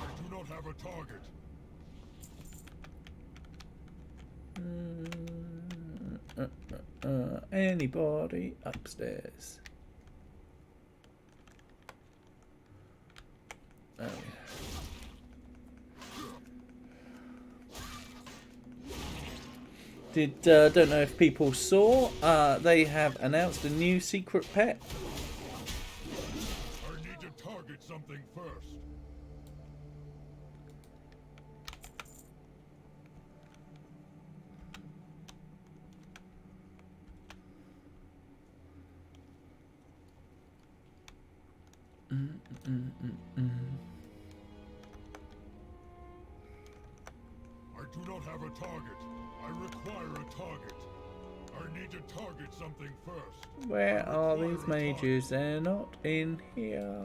I do not have a target. Anybody upstairs? Oh, yeah. Don't know if people saw, they have announced a new secret pet. I need to target something first. I do not have a target. I require a target. I need to target something first. Where are these mages? They're not in here.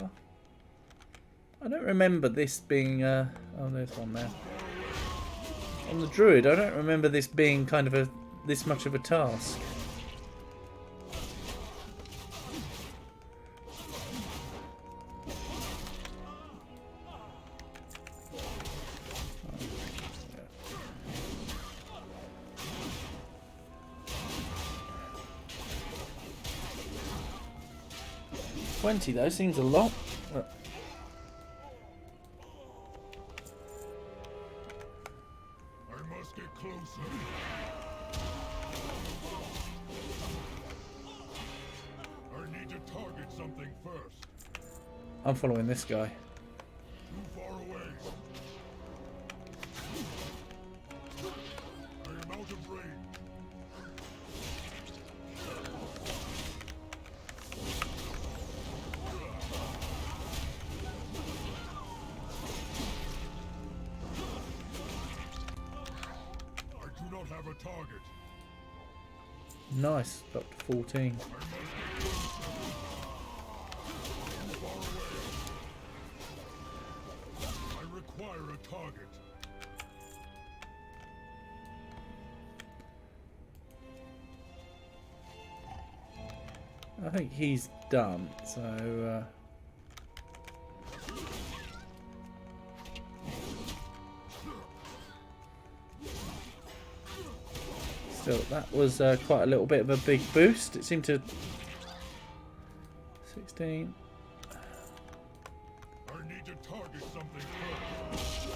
I don't remember this being oh, there's one there. On the druid, I don't remember this being kind of this much of a task. 20 though seems a lot. I must get closer. I need to target something first. I'm following this guy. Too far away. I am out of range. I do not have a target. Nice, up to 14. I require a target. I think he's done, so still, that was quite a little bit of a big boost. It seemed to 16. I need to target something first.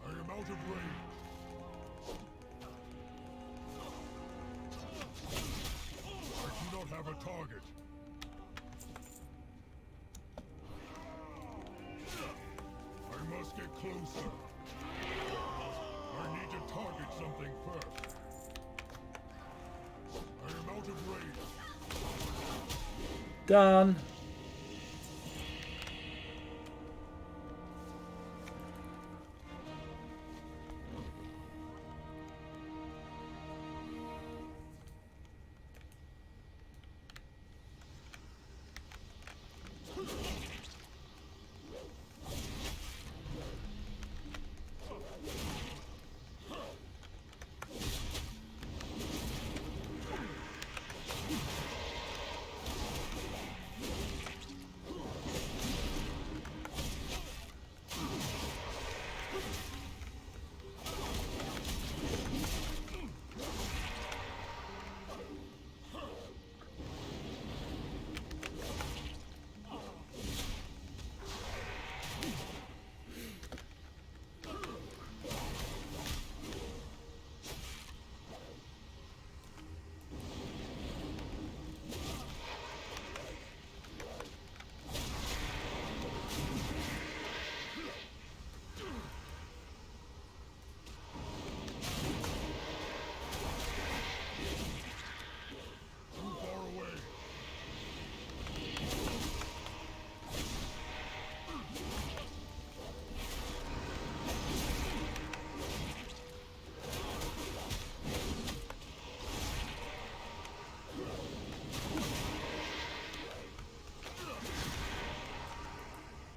I am out of range. I do not have a target. I must get closer. I need to target something first. I am out of range. Done. Too far away.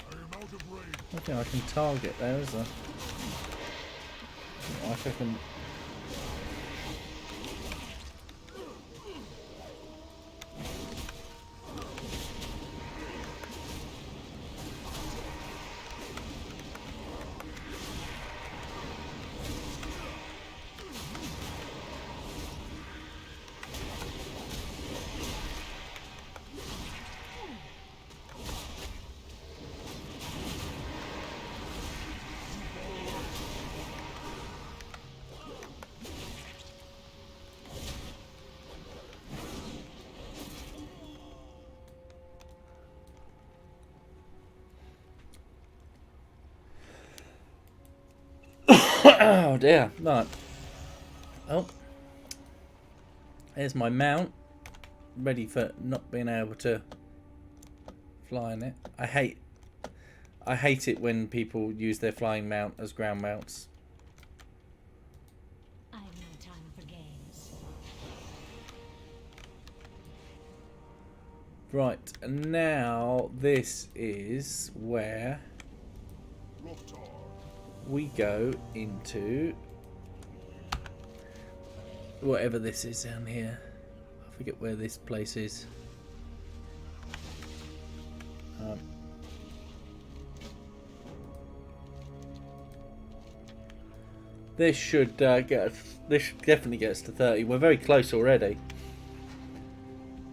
I am out of range. I think I can target there, is there? I think I can. Oh dear, right. Oh. There's my mount. Ready for not being able to fly in it. I hate it when people use their flying mount as ground mounts. I've no time for games. Right, and now this is where Loktar. we go into whatever this is down here. I forget where this place is. This should get us, this should definitely get us to 30. We're very close already.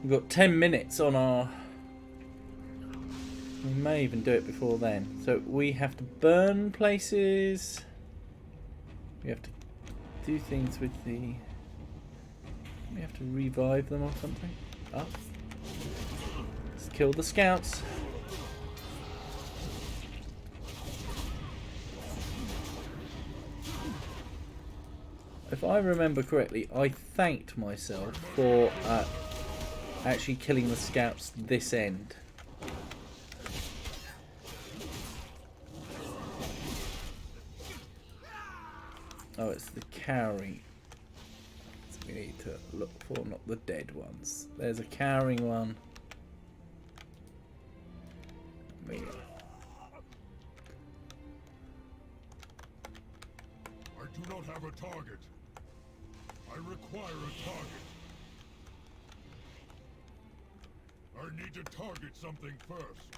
We've got 10 minutes on our... We may even do it before then. So we have to burn places. We have to do things with the... We have to revive them or something. Oh. Let's kill the scouts. If I remember correctly, I thanked myself for actually killing the scouts this end. Oh, it's the cowering we need to look for, not the dead ones. There's a cowering one. There we go. I do not have a target. I require a target. I need to target something first.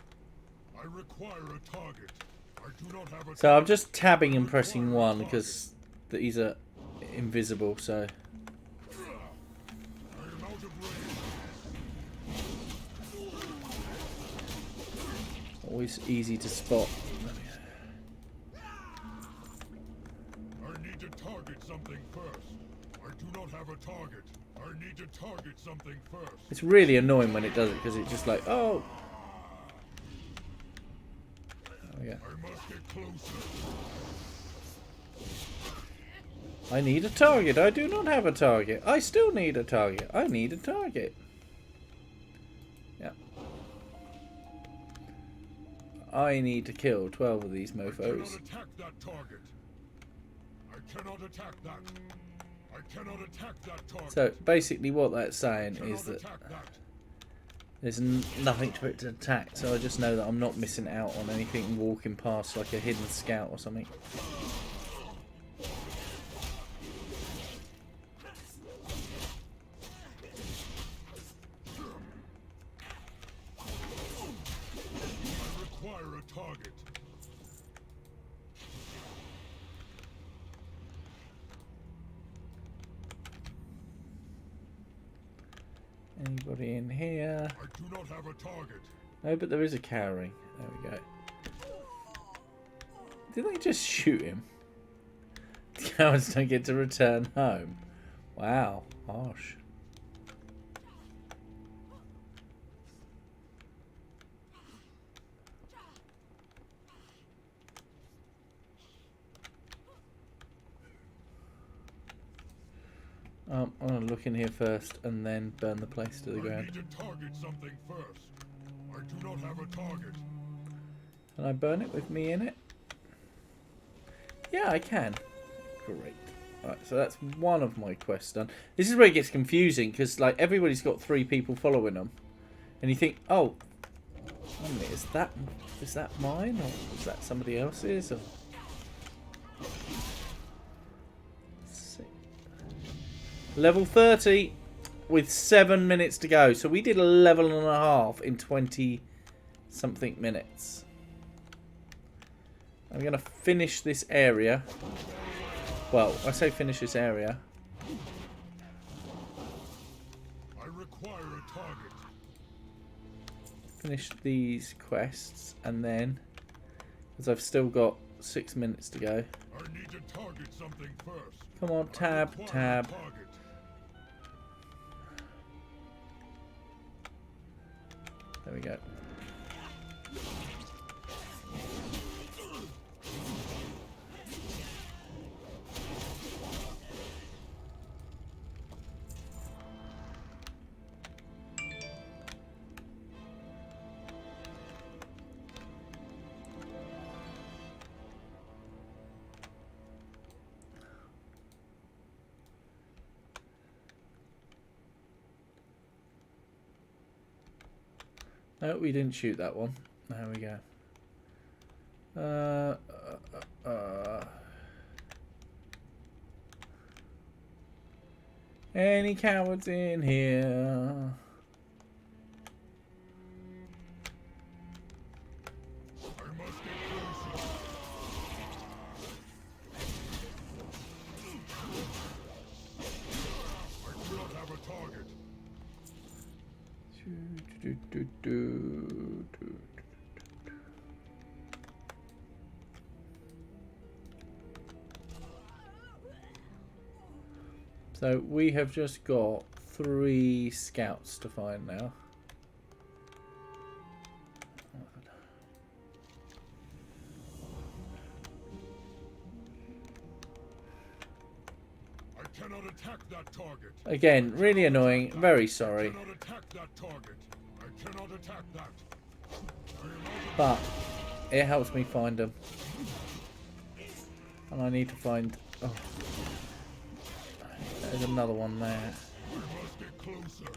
I require a target. I do not have a So I'm just tabbing and pressing 1 because these are invisible, so... I am out of range. Always easy to spot. I need to target something first. I do not have a target. I need to target something first. It's really annoying when it does it because it's just like, oh. Oh yeah. I must get closer. I need a target. I do not have a target. I still need a target. I need a target. Yeah. I need to kill 12 of these I mofos. cannot attack that target. I cannot attack that. I cannot attack that target. So basically what that's saying Cannot is that attack that. there's nothing for it to attack. So I just know that I'm not missing out on anything walking past like a hidden scout or something. I require a target. Anybody in here? I do not have a target. No, but there is a cowering. There we go. Did they just shoot him? The cowards don't get to return home. Wow, harsh. I'm gonna look in here first and then burn the place to the I ground. need to target something first. I do not have a target. Can I burn it with me in it? Yeah, I can. Great. Alright, so that's one of my quests done. This is where it gets confusing because like everybody's got 3 people following them, and you think, oh, wait a minute, is that mine or is that somebody else's? Or... Let's see. Level 30 with 7 minutes to go. So we did a level and a half in 20 something minutes. I'm going to finish this area. Well, I say finish this area. I require a target. Finish these quests and then, because I've still got 6 minutes to go. I need to target something first. Come on, I tab, require a tab. target. There we go. No, we didn't shoot that one. There we go. Any cowards in here? I must get closer. So we have just got 3 scouts to find now. I cannot attack that target. Again, really annoying. Very sorry. I cannot attack that target. I cannot attack that. But it helps me find them. And I need to find... Oh. There's another one there. I must get closer.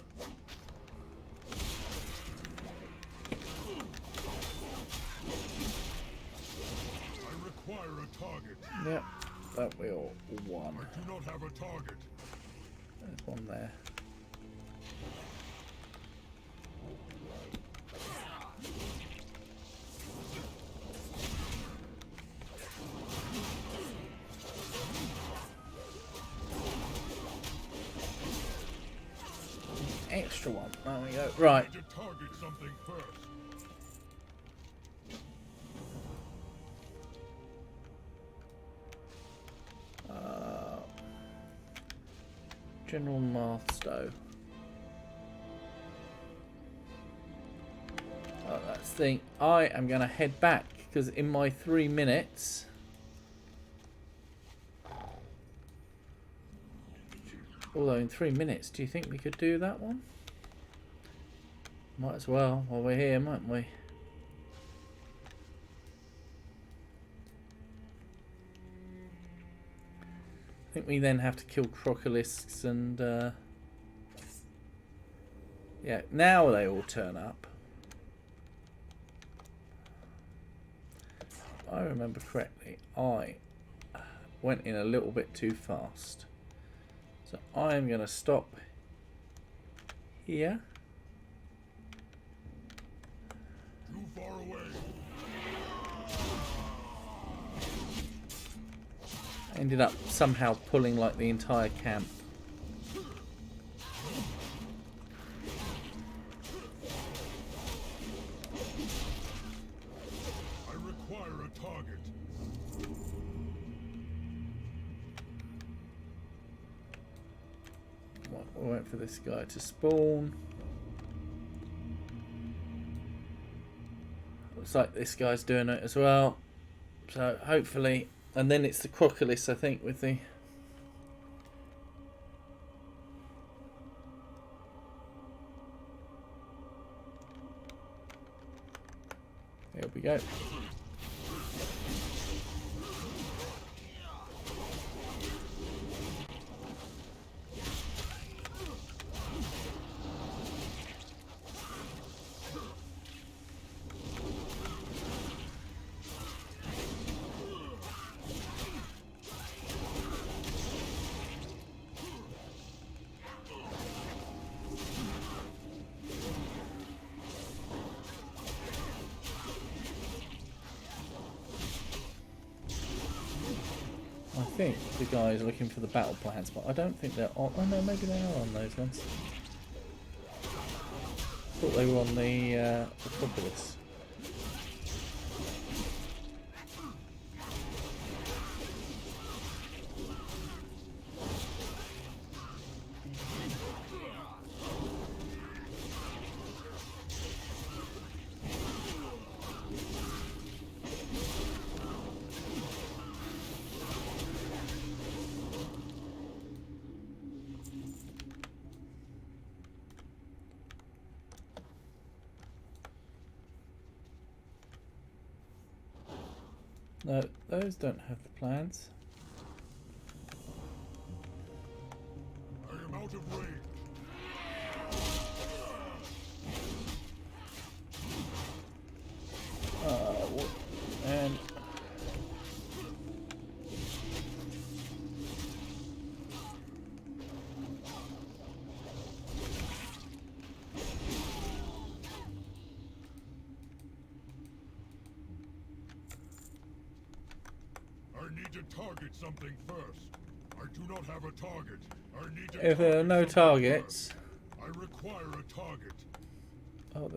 I require a target. Yep, that we all won. I do not have a target. There's one there. Extra one. There we go. Right. I need to target something first. General Marstow. Oh, that's the thing. I am going to head back because in my 3 minutes. Although in 3 minutes, do you think we could do that one? Might as well while we're here, mightn't we? I think we then have to kill Crocolisks and... yeah, now they all turn up. If I remember correctly, I went in a little bit too fast. So I am going to stop here. Too far away. Ended up somehow pulling like the entire camp. I require a target. We'll wait for this guy to spawn. Looks like this guy's doing it as well. So hopefully, and then it's the Crocolis, I think, with the... Here we go. I think the guy is looking for the battle plans, but I don't think they're on... Oh no, maybe they are on those ones. Thought they were on the Acropolis. No, those don't have the plans. I am out of range. And I need to target something first. I do not have a target. I need to if there are no target something targets, first. I require a target. Oh,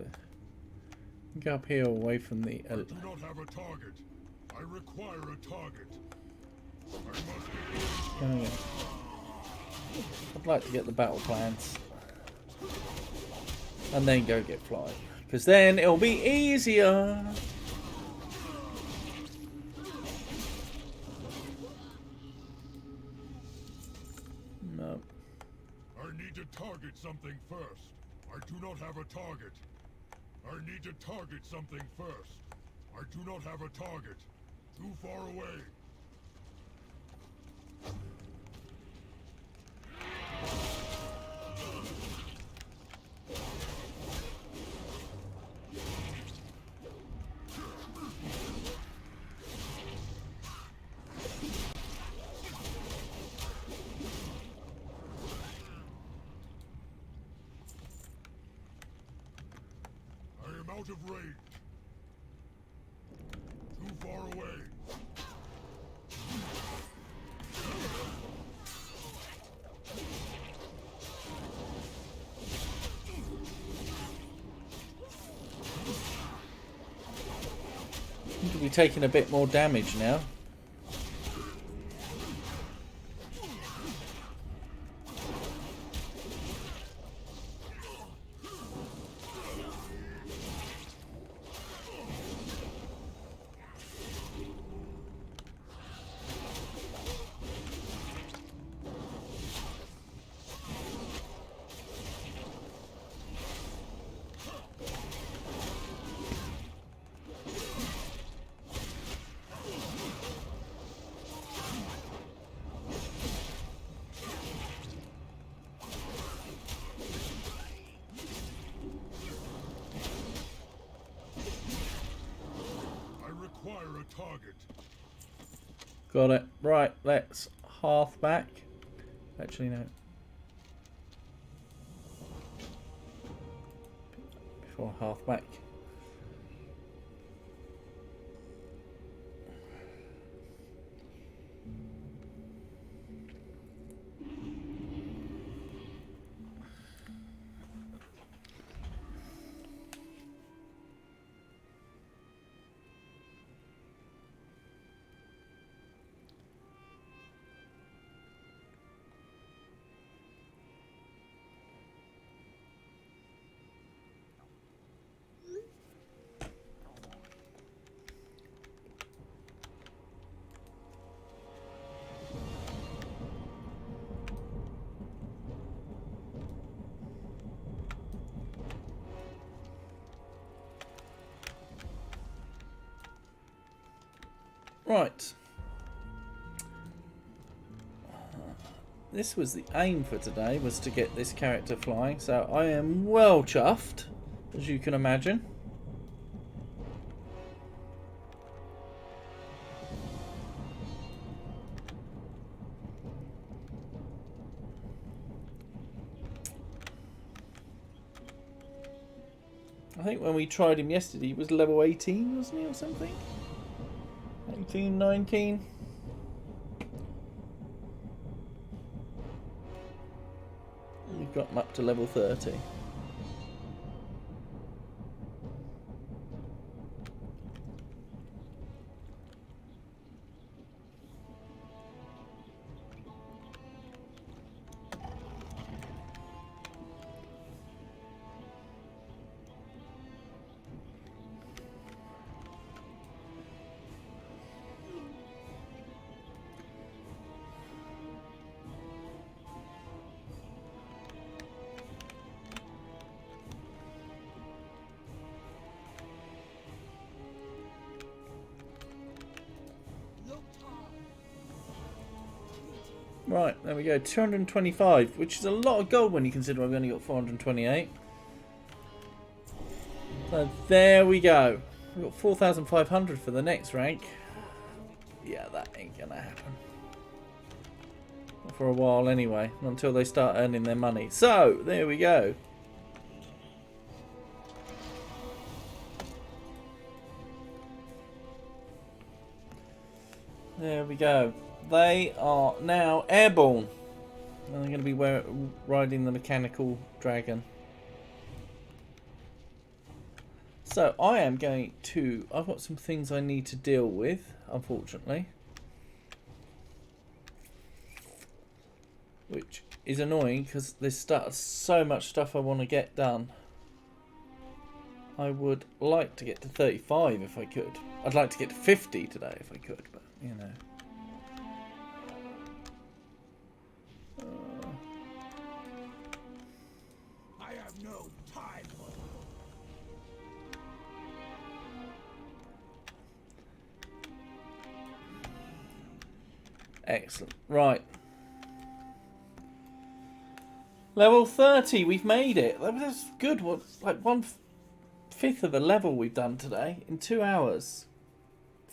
go up here away from the... I do not have a target. I require a target. I must Oh, yeah. I'd like to get the battle plans. And then go get fly. Because then it'll be easier. No. I need to target something first. I do not have a target. I need to target something first. I do not have a target. Too far away. I am out of range. Too far away. Seem to be taking a bit more damage now. Target. Got it. Right, let's half back. Actually, no. Before half back. Right. This was the aim for today, was to get this character flying, so I am well chuffed, as you can imagine. I think when we tried him yesterday, he was level 18, wasn't he, or something? 18, 19. We've got him up to level 30. Right, there we go, 225, which is a lot of gold when you consider I've only got 428. So there we go. We've got 4,500 for the next rank. Yeah, that ain't gonna happen. Not for a while anyway, not until they start earning their money. So, there we go. There we go. They are now airborne. And they're going to be riding the mechanical dragon. So I am going to... I've got some things I need to deal with, unfortunately. Which is annoying because there's so much stuff I want to get done. I would like to get to 35 if I could. I'd like to get to 50 today if I could, but you know. I have no time for Excellent. Right. Level 30, we've made it. That's good. What, like 1/5 of the level we've done today in 2 hours.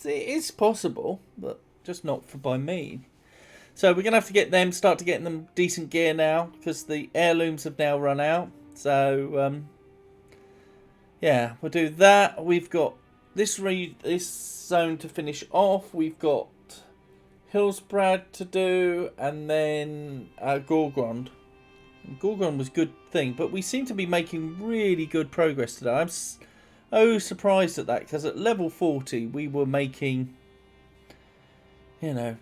It is possible, but just not by me. So we're going to have to start to get them decent gear now, because the heirlooms have now run out. So, yeah, we'll do that. We've got this zone to finish off. We've got Hillsbrad to do, and then Gorgrond. Gorgon was a good thing, but we seem to be making really good progress today. I'm so surprised at that, because at level 40 we were making, you know,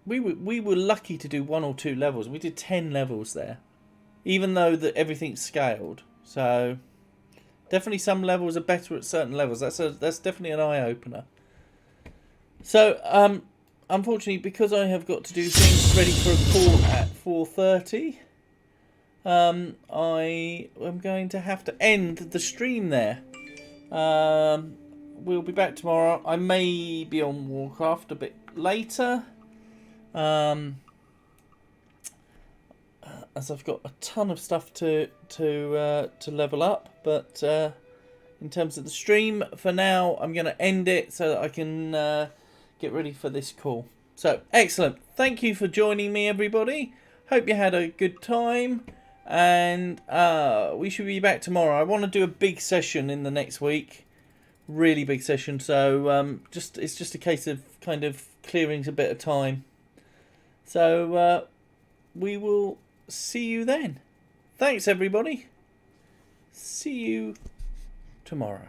we were lucky to do 1 or 2 levels. We did 10 levels there, even though that everything's scaled. So definitely some levels are better at certain levels. That's definitely an eye opener. So unfortunately, because I have got to do things ready for a call at 4:30, I am going to have to end the stream there. We'll be back tomorrow. I may be on Warcraft a bit later, as I've got a ton of stuff to level up. But in terms of the stream, for now, I'm going to end it so that I can get ready for this call. So, excellent. Thank you for joining me, everybody. Hope you had a good time. And we should be back tomorrow. I want to do a big session in the next week. Really big session. So, it's just a case of kind of clearing a bit of time. So, we will see you then. Thanks, everybody. See you tomorrow.